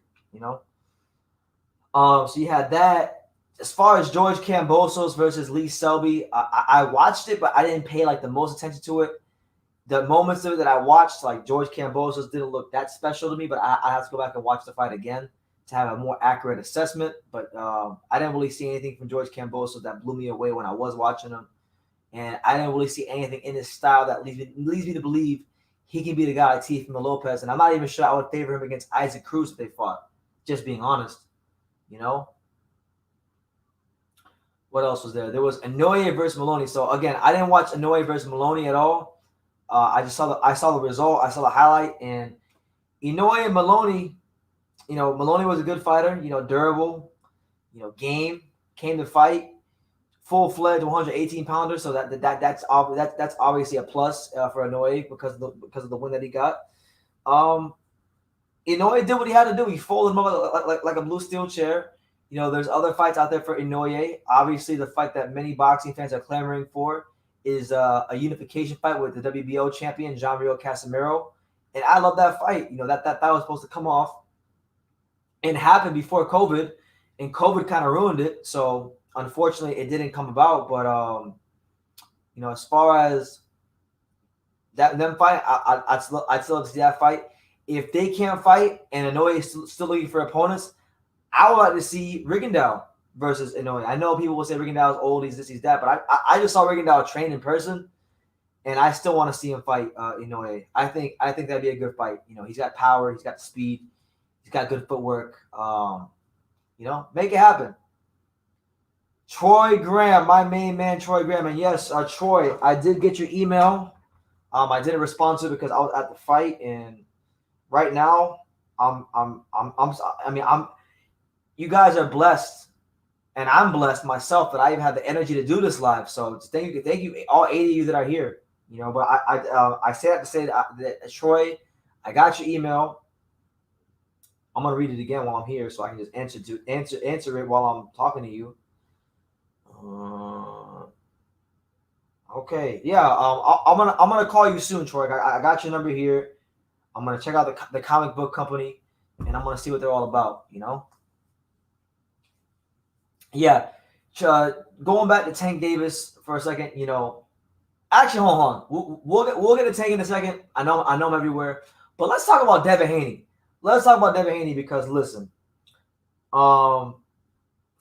So you had that. As far as George Kambosos versus Lee Selby, I watched it, but I didn't pay the most attention to it. The moments of it that I watched, George Kambosos didn't look that special to me, but I have to go back and watch the fight again to have a more accurate assessment. But I didn't really see anything from George Kambosos that blew me away when I was watching him. And I didn't really see anything in his style that leads me to believe he can be the guy like Teofimo Lopez. And I'm not even sure I would favor him against Isaac Cruz if they fought. Just being honest. What else was there? There was Inoue versus Maloney. So again, I didn't watch Inoue versus Maloney at all. I saw the result. I saw the highlight, and Inoue and Maloney. Maloney was a good fighter. Durable. Game, came to fight, full-fledged 118 pounder. So that's obviously a plus for Inoue because of the win that he got. Inoue did what he had to do. He folded him up like a blue steel chair. There's other fights out there for Inoue. Obviously, the fight that many boxing fans are clamoring for is a unification fight with the WBO champion, Jean-Rio Casimiro. And I love that fight. That was supposed to come off and happen before COVID, and COVID kind of ruined it. So, unfortunately, it didn't come about. But, as far as them fight, I'd still love to see that fight. If they can't fight and Inoue is still looking for opponents, I would like to see Rigondeaux versus Inoue. I know people will say Rigondeaux is old, he's this, he's that, but I just saw Rigondeaux train in person, and I still want to see him fight Inoue. I think that'd be a good fight. He's got power, he's got speed, he's got good footwork. Make it happen. Troy Graham, my main man, Troy Graham, and yes, Troy, I did get your email. I didn't respond to it because I was at the fight, and right now, you guys are blessed, and I'm blessed myself that I even have the energy to do this live. So thank you, all 80 of you that are here. But I say that to say that Troy, I got your email. I'm gonna read it again while I'm here, so I can just answer it while I'm talking to you. Okay, yeah. I'm gonna call you soon, Troy. I got your number here. I'm gonna check out the comic book company, and I'm gonna see what they're all about. Yeah. Going back to Tank Davis for a second. Actually, hold on. We'll get to Tank in a second. I know I'm everywhere, but let's talk about Devin Haney. Let's talk about Devin Haney because listen, for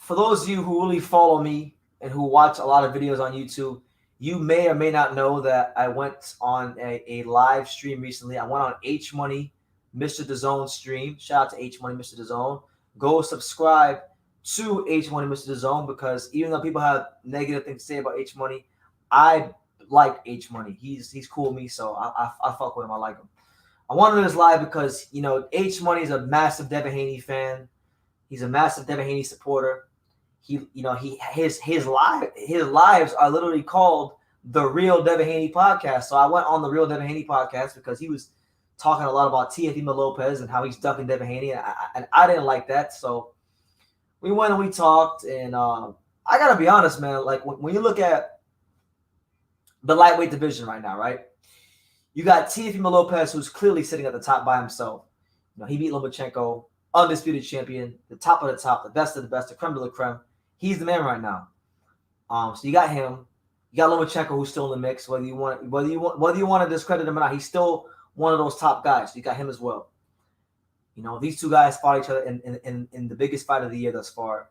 those of you who really follow me and who watch a lot of videos on YouTube, you may or may not know that I went on a live stream recently. I went on H Money, Mr. DAZN stream. Shout out to H Money, Mr. DAZN. Go subscribe to H Money, Mr. DAZN, because even though people have negative things to say about H Money, I like H Money. He's cool with me, so I fuck with him. I like him. I wanted this live because H Money is a massive Devin Haney fan. He's a massive Devin Haney supporter. His lives are literally called the Real Devin Haney Podcast. So I went on the Real Devin Haney Podcast because he was talking a lot about Teofimo Lopez and how he's ducking Devin Haney, and I didn't like that. So we went and we talked, and I gotta be honest, man. When you look at the lightweight division right now, right? You got Teofimo Lopez, who's clearly sitting at the top by himself. He beat Lomachenko, undisputed champion, the top of the top, the best of the best, the creme de la creme. He's the man right now. So you got him. You got Lomachenko, who's still in the mix. Whether you want to discredit him or not, he's still one of those top guys. You got him as well. You know, these two guys fought each other in the biggest fight of the year thus far,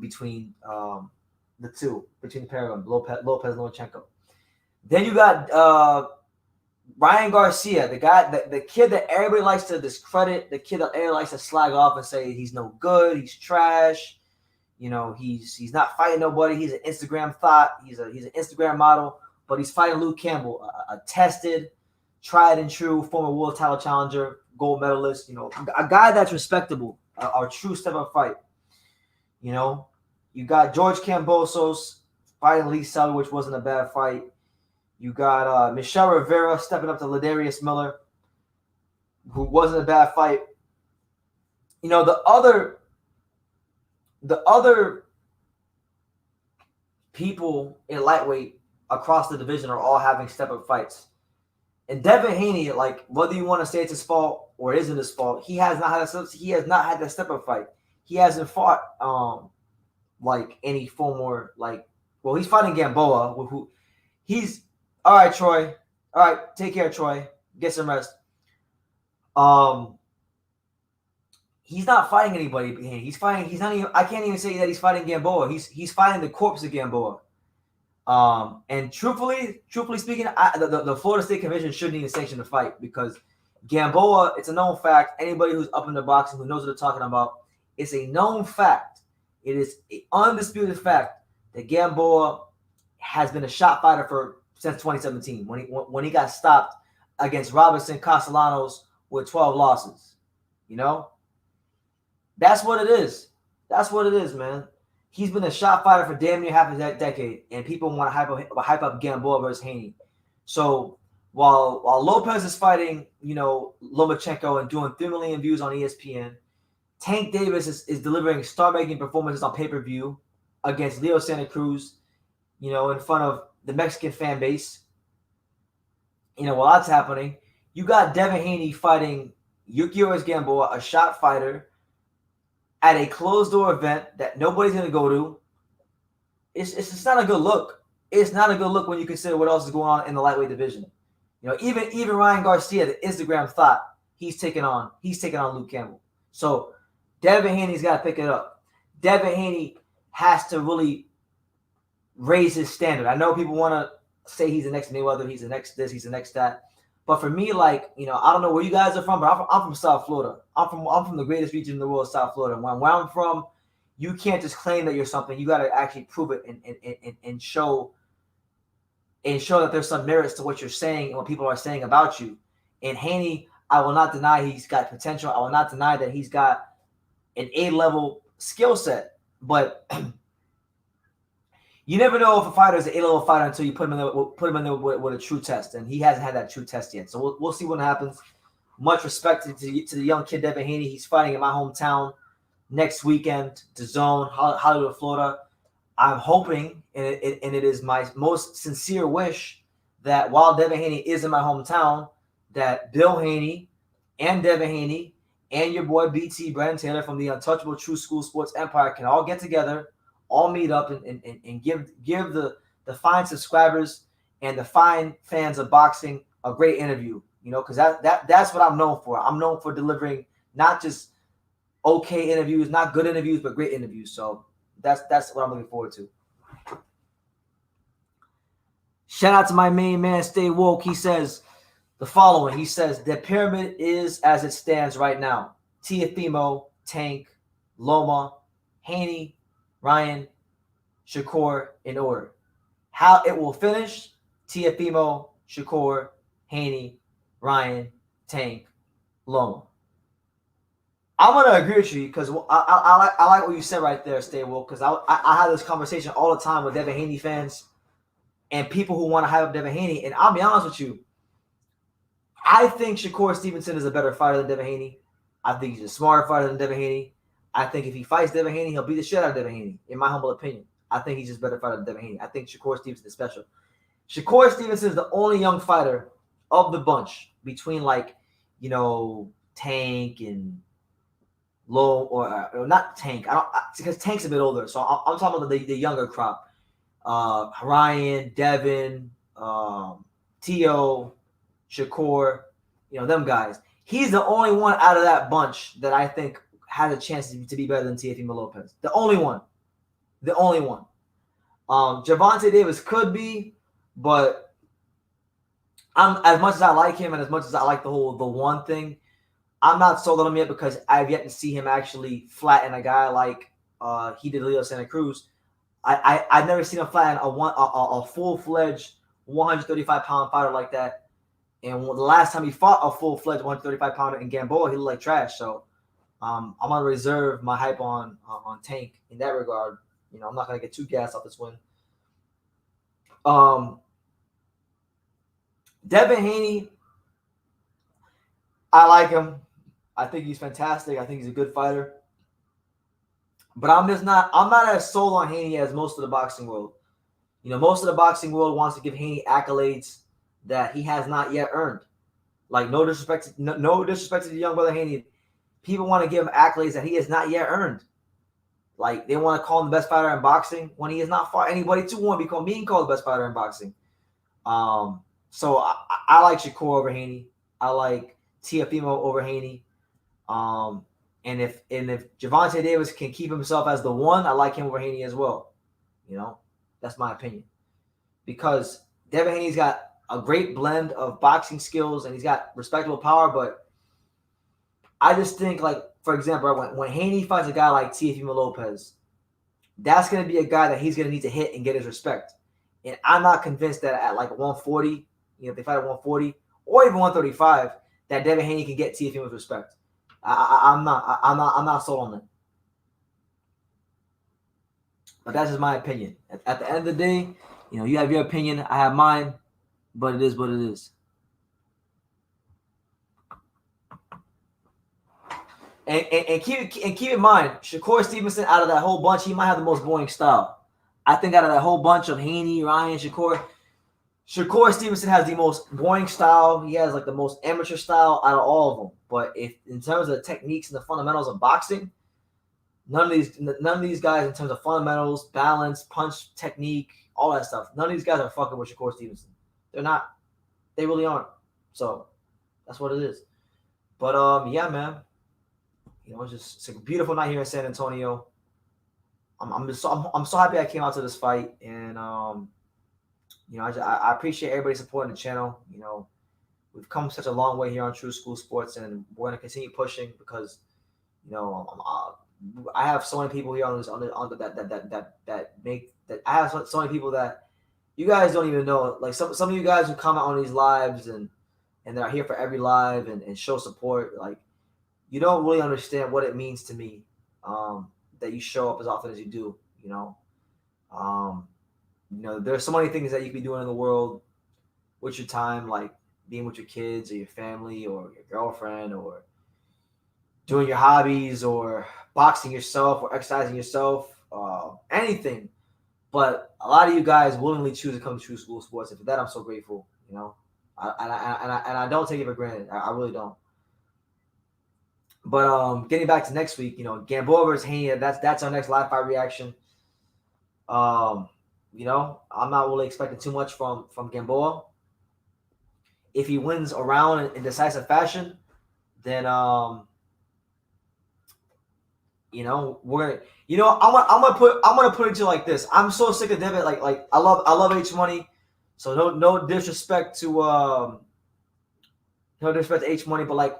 between the pair of them, Lopez Lomachenko. Then you got Ryan Garcia, the kid that everybody likes to discredit, the kid that everybody likes to slag off and say he's no good, he's trash. You know, he's not fighting nobody. He's an Instagram thought. He's an Instagram model, but he's fighting Luke Campbell, a tested, tried and true former world title challenger, gold medalist. You know, a guy that's respectable, a true step-up fight. You know, you got George Kambosos fighting Lee Selby, which wasn't a bad fight. You got Michelle Rivera stepping up to Ladarius Miller, who wasn't a bad fight. You know, the other people in lightweight across the division are all having step-up fights. And Devin Haney, like, whether you want to say it's his fault or it isn't his fault, he has not had that step-up fight. He hasn't fought like any former, like, well, he's fighting Gamboa, who he's all right, Troy. All right, take care, Troy. Get some rest. He's not fighting anybody. He's not even. I can't even say that he's fighting Gamboa. He's fighting the corpse of Gamboa. And truthfully speaking, the Florida State Commission shouldn't even sanction the fight because Gamboa. It's a known fact. Anybody who's up in the boxing who knows what they're talking about, it's a known fact. It is an undisputed fact that Gamboa has been a shot fighter since 2017 when he got stopped against Robinson Castellanos with 12 losses. You know. That's what it is. That's what it is, man. He's been a shot fighter for damn near half a decade, and people want to hype up Gamboa versus Haney. So while Lopez is fighting, you know, Lomachenko and doing 3 million views on ESPN, Tank Davis is delivering star-making performances on pay-per-view against Leo Santa Cruz, you know, in front of the Mexican fan base. You know, while that's happening, you got Devin Haney fighting Yukio Gamboa, a shot fighter, at a closed-door event that nobody's going to go to. It's just not a good look. It's not a good look when you consider what else is going on in the lightweight division. You know, even Ryan Garcia, the Instagram thought, he's taking on Luke Campbell. So Devin Haney's got to pick it up. Devin Haney has to really raise his standard. I know people want to say he's the next Mayweather, he's the next this, he's the next that. But for me, like, you know, I don't know where you guys are from, but I'm from South Florida. I'm from the greatest region in the world, South Florida. Where I'm from, you can't just claim that you're something. You got to actually prove it and show that there's some merits to what you're saying and what people are saying about you. And Haney, I will not deny he's got potential. I will not deny that he's got an A-level skill set. But you never know if a fighter is an A-level fighter until you put him in there with a true test, and he hasn't had that true test yet. So we'll see what happens. Much respect to the young kid Devin Haney. He's fighting in my hometown next weekend, DAZN, Hollywood, Florida. I'm hoping, and it is my most sincere wish, that while Devin Haney is in my hometown, that Bill Haney and Devin Haney and your boy BT, Brandon Taylor from the Untouchable True School Sports Empire can all get together, all meet up and give the fine subscribers and the fine fans of boxing a great interview, you know, because that's what I'm known for. I'm known for delivering not just okay interviews, not good interviews, but great interviews. So that's what I'm looking forward to. Shout out to my main man, Stay Woke. He says the following. He says, the pyramid is as it stands right now. Teofimo, Tank, Loma, Haney, Ryan, Shakur in order. How it will finish, Teofimo, Shakur, Haney, Ryan, Tank, Loma. I'm going to agree with you because I like what you said right there, Stay Woke, because I have this conversation all the time with Devin Haney fans and people who want to hype up Devin Haney. And I'll be honest with you, I think Shakur Stevenson is a better fighter than Devin Haney. I think he's a smarter fighter than Devin Haney. I think if he fights Devin Haney, he'll beat the shit out of Devin Haney, in my humble opinion. I think he's just a better fighter than Devin Haney. I think Shakur Stevenson is special. Shakur Stevenson is the only young fighter of the bunch between, like, you know, Tank and Low, or not Tank. Because Tank's a bit older, so I'm talking about the younger crop. Ryan, Devin, T.O., Shakur, them guys. He's the only one out of that bunch that I think has a chance to be better than Teofimo Lopez. The only one. The only one. Gervonta Davis could be, but I'm as much as I like him and as much as I like the one thing, I'm not sold on him yet because I've yet to see him actually flatten a guy like he did Leo Santa Cruz. I've never seen him flatten a full-fledged 135-pound fighter like that. And the last time he fought a full-fledged 135-pounder in Gamboa, he looked like trash. So I'm gonna reserve my hype on Tank in that regard. I'm not gonna get too gassed off this win. Devin Haney, I like him. I think he's fantastic. I think he's a good fighter. But I'm not as sold on Haney as most of the boxing world. Most of the boxing world wants to give Haney accolades that he has not yet earned. Like, no disrespect to the young brother Haney. People want to give him accolades that he has not yet earned. Like, they want to call him the best fighter in boxing when he has not fought anybody to want to be being called the best fighter in boxing. So I like Shakur over Haney. I like Teofimo over Haney. And if Gervonta Davis can keep himself as the one, I like him over Haney as well. That's my opinion. Because Devin Haney's got a great blend of boxing skills and he's got respectable power, but I just think, like, for example, when Haney fights a guy like Teofimo Lopez, that's going to be a guy that he's going to need to hit and get his respect. And I'm not convinced that at like 140, if they fight at 140 or even 135, that Devin Haney can get Teofimo's respect. I'm not sold on that. But that's just my opinion. At the end of the day, you have your opinion, I have mine, but it is what it is. And keep in mind, Shakur Stevenson, out of that whole bunch, he might have the most boring style. I think out of that whole bunch of Haney, Ryan, Shakur Stevenson has the most boring style. He has like the most amateur style out of all of them. But if in terms of the techniques and the fundamentals of boxing, none of these guys in terms of fundamentals, balance, punch technique, all that stuff, none of these guys are fucking with Shakur Stevenson. They're not. They really aren't. So that's what it is. But yeah, man. It's a beautiful night here in San Antonio. I'm so happy I came out to this fight, and I appreciate everybody supporting the channel. We've come such a long way here on True School Sports, and we're gonna continue pushing because I have so many people here I have so many people that you guys don't even know. Like some of you guys who comment on these lives and they're here for every live and show support. Like, you don't really understand what it means to me that you show up as often as you do. There's so many things that you could be doing in the world with your time, like being with your kids or your family or your girlfriend or doing your hobbies or boxing yourself or exercising yourself, anything. But a lot of you guys willingly choose to come to True School Sports. And for that, I'm so grateful, and I don't take it for granted. I really don't. But getting back to next week, Gamboa versus Haney, that's our next live fight reaction. I'm not really expecting too much from Gamboa. If he wins a round in decisive fashion, then I'm gonna put it to like this. I'm so sick of Devin. Like I love H Money. So no disrespect to H Money, but like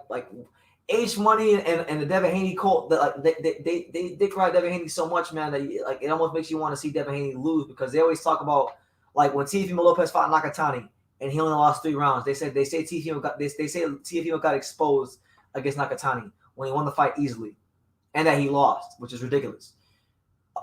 H Money and the Devin Haney cult, that like they cry Devin Haney so much, man, that it almost makes you want to see Devin Haney lose, because they always talk about, like, when Teofimo Lopez fought Nakatani and he only lost 3 rounds. They say Teofimo got exposed against Nakatani when he won the fight easily, and that he lost, which is ridiculous.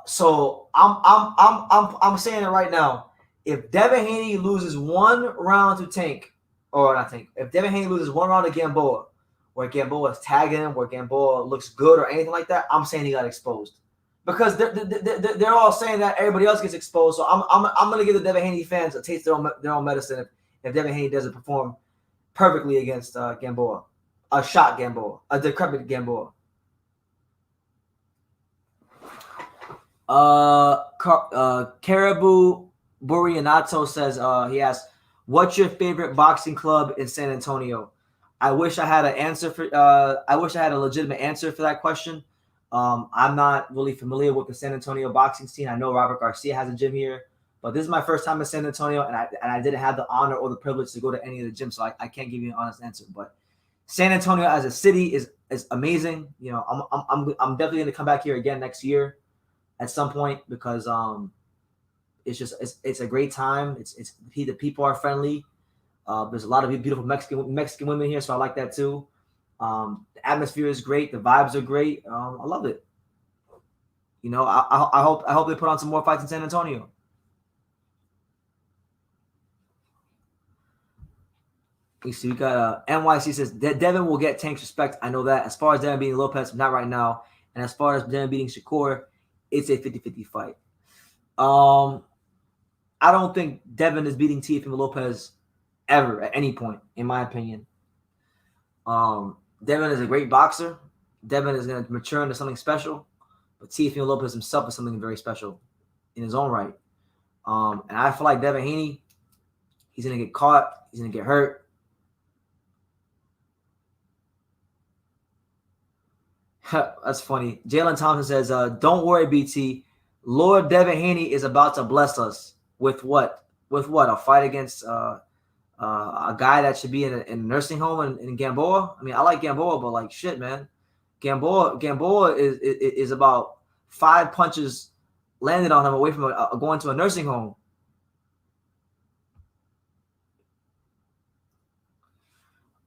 So I'm saying it right now. If Devin Haney loses 1 round to Tank, or not Tank, if Devin Haney loses 1 round to Gamboa, where Gamboa is tagging him, where Gamboa looks good or anything like that, I'm saying he got exposed, because they're all saying that everybody else gets exposed. So I'm gonna give the Devin Haney fans a taste of their own medicine if Devin Haney doesn't perform perfectly against Gamboa, a shot Gamboa, a decrepit Gamboa. Caribou Burianato says he asks, "What's your favorite boxing club in San Antonio?" I wish I had an answer for. I wish I had a legitimate answer for that question. I'm not really familiar with the San Antonio boxing scene. I know Robert Garcia has a gym here, but this is my first time in San Antonio, and I didn't have the honor or the privilege to go to any of the gyms, so I can't give you an honest answer. But San Antonio as a city is amazing. You know, I'm definitely going to come back here again next year at some point because it's just it's a great time. It's the people are friendly. There's a lot of beautiful Mexican women here, so I like that too. The atmosphere is great. The vibes are great. I love it. You know, I hope they put on some more fights in San Antonio. You see, we got NYC says Devin will get Tank's respect. I know that. As far as Devin beating Lopez, not right now. And as far as Devin beating Shakur, it's a 50-50 fight. I don't think Devin is beating Teofimo Lopez ever at any point, in my opinion. Devin is a great boxer. Devin is going to mature into something special. But Teofimo Lopez himself is something very special in his own right. And I feel like Devin Haney, he's going to get caught. He's going to get hurt. That's funny. Jalen Thompson says, don't worry, BT. Lord Devin Haney is about to bless us with what? With what? A fight against a guy that should be in a nursing home in Gamboa? I mean, I like Gamboa, but like shit, man. Gamboa is about 5 punches landed on him away from going to a nursing home.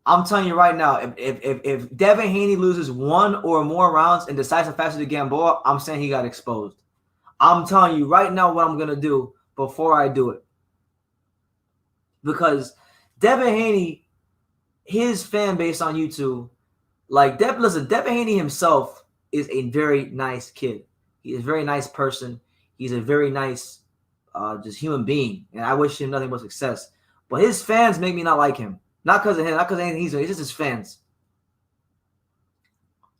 I'm telling you right now, if Devin Haney loses 1 or more rounds in decisive fashion to Gamboa, I'm saying he got exposed. I'm telling you right now what I'm going to do before I do it. Because Devin Haney, his fan base on YouTube, like, Devin Haney himself is a very nice kid. He is a very nice person. He's a very nice just human being. And I wish him nothing but success. But his fans make me not like him. Not because of him, not because of anything he's doing. It's just his fans.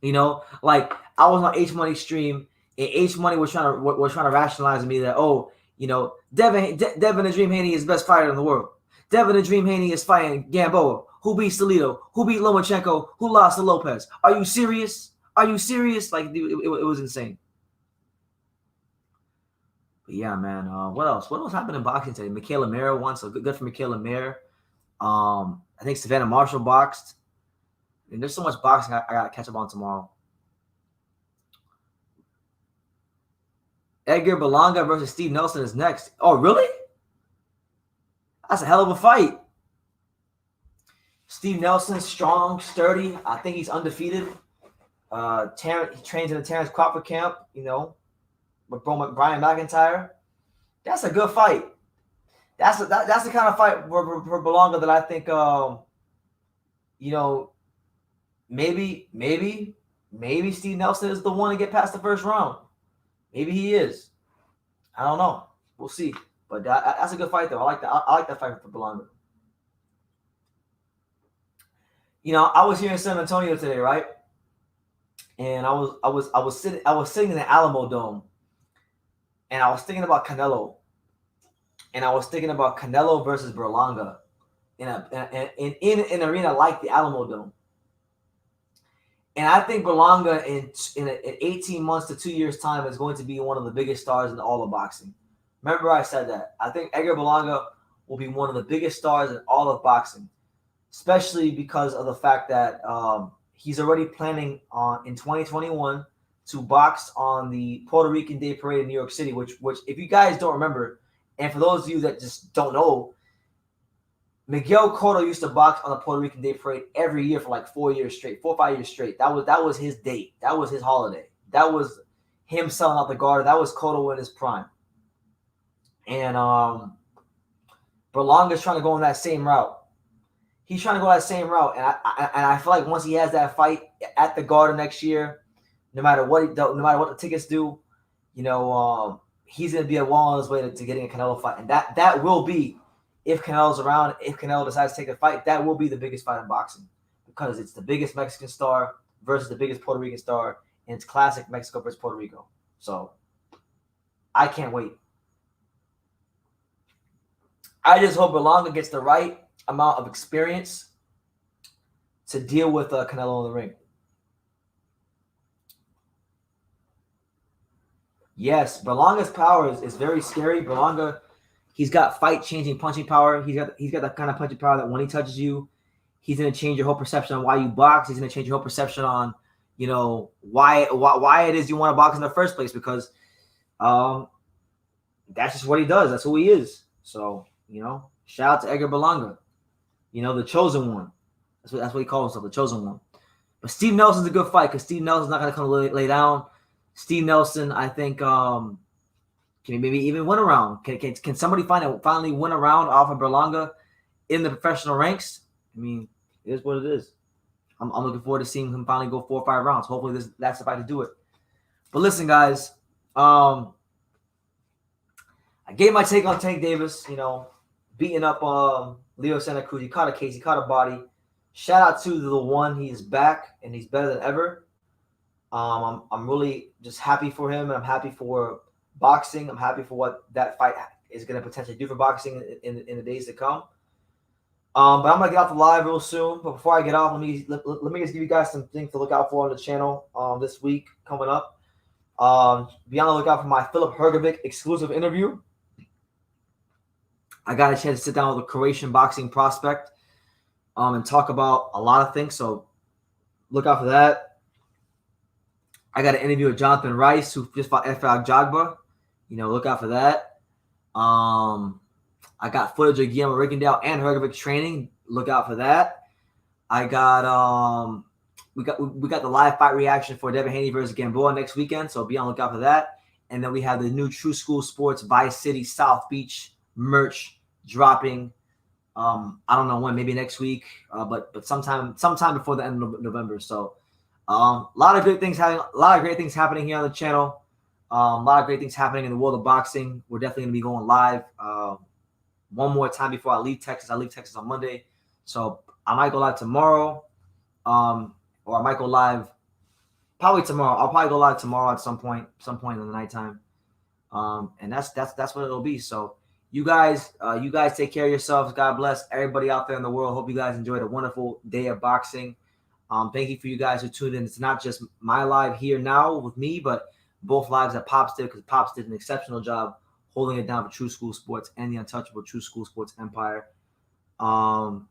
You know, like I was on H Money stream, and H Money was trying to rationalize to me that, oh, you know, Devin the Dream Haney is the best fighter in the world. Devin the Dream Haney is fighting Gamboa, who beat Salido, who beat Lomachenko, who lost to Lopez. Are you serious? Are you serious? Like it was insane. But yeah, man. What else? What else happened in boxing today? Michaela Mayer won, so good for Michaela Mayer. I think Savannah Marshall boxed. And there's so much boxing I got to catch up on tomorrow. Edgar Balanga versus Steve Nelson is next. Oh, really? That's a hell of a fight. Steve Nelson, strong, sturdy. I think he's undefeated. He trains in the Terence Crawford camp, you know, with Brian McIntyre. That's a good fight. That's the kind of fight for Balanga that I think, you know, maybe Steve Nelson is the one to get past the first round. Maybe he is. I don't know. We'll see. But that's a good fight, though. I like that fight for Balanga. You know, I was here in San Antonio today, right? And I was sitting in the Alamo Dome, and I was thinking about Canelo. And I was thinking about Canelo versus Berlanga in an arena like the Alamo Dome. And I think Berlanga in 18 months to 2 years' time is going to be one of the biggest stars in all of boxing. Remember I said that. I think Edgar Berlanga will be one of the biggest stars in all of boxing, especially because of the fact that he's already planning on in 2021 to box on the Puerto Rican Day Parade in New York City, which if you guys don't remember, and for those of you that just don't know, Miguel Cotto used to box on the Puerto Rican Day Parade every year for like 4 years straight, 4 or 5 years straight. That was his date. That was his holiday. That was him selling out the Garter. That was Cotto in his prime. And Berlanga's trying to go on that same route. He's trying to go that same route, and I feel like once he has that fight at the Garter next year, no matter what the tickets do, you know, he's going to be well on his way to getting a Canelo fight. And that will be, if Canelo's around, if Canelo decides to take a fight, that will be the biggest fight in boxing because it's the biggest Mexican star versus the biggest Puerto Rican star, and it's classic Mexico versus Puerto Rico. So I can't wait. I just hope Balanga gets the right amount of experience to deal with Canelo in the ring. Yes, Berlanga's power is very scary. Berlanga, he's got fight-changing punching power. He's got that kind of punching power that when he touches you, he's gonna change your whole perception on why you box. He's gonna change your whole perception on, you know, why it is you want to box in the first place, because that's just what he does. That's who he is. So, you know, shout out to Edgar Balanga, you know, the chosen one. That's what he calls himself, the chosen one. But Steve Nelson's a good fight because Steve Nelson's not gonna come lay down. Steve Nelson, I think, can maybe even win a round. Can somebody finally win a round off of Berlanga in the professional ranks? I mean, it is what it is. I'm looking forward to seeing him finally go 4 or 5 rounds. Hopefully that's the fight to do it. But listen, guys, I gave my take on Tank Davis, you know, beating up Leo Santa Cruz. He caught a case. He caught a body. Shout out to the one. He is back, and he's better than ever. I'm really just happy for him, and I'm happy for boxing. I'm happy for what that fight is going to potentially do for boxing in the days to come. But I'm going to get off the live real soon. But before I get off, let me just give you guys some things to look out for on the channel this week coming up. Be on the lookout for my Filip Hrgovic exclusive interview. I got a chance to sit down with a Croatian boxing prospect and talk about a lot of things. So look out for that. I got an interview with Jonathan Rice, who just fought Efraim Jagba. You know, look out for that. I got footage of Guillermo Rickendale and Hrgovic training. Look out for that. I got we got the live fight reaction for Devin Haney versus Gamboa next weekend, so be on the lookout for that. And then we have the new True School Sports Vice City South Beach merch dropping. I don't know when, maybe next week, but sometime before the end of November. So. A lot of great things happening here on the channel. A lot of great things happening in the world of boxing. We're definitely going to be going live one more time before I leave Texas. I leave Texas on Monday, so I might go live tomorrow, or I might go live probably tomorrow. I'll probably go live tomorrow at some point in the nighttime, and that's what it'll be. So you guys take care of yourselves. God bless everybody out there in the world. Hope you guys enjoyed a wonderful day of boxing. Thank you for you guys who tuned in. It's not just my live here now with me, but both lives that Pops did, because Pops did an exceptional job holding it down for True School Sports and the untouchable True School Sports empire. And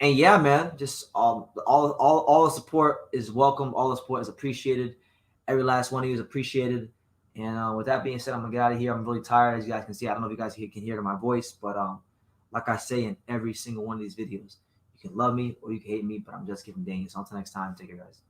yeah, man, just all the support is welcome. All the support is appreciated. Every last one of you is appreciated. And with that being said, I'm gonna get out of here. I'm really tired, as you guys can see. I don't know if you guys can hear my voice, but like I say in every single one of these videos, you can love me or you can hate me, but I'm just giving Daniel. So until next time, take care, guys.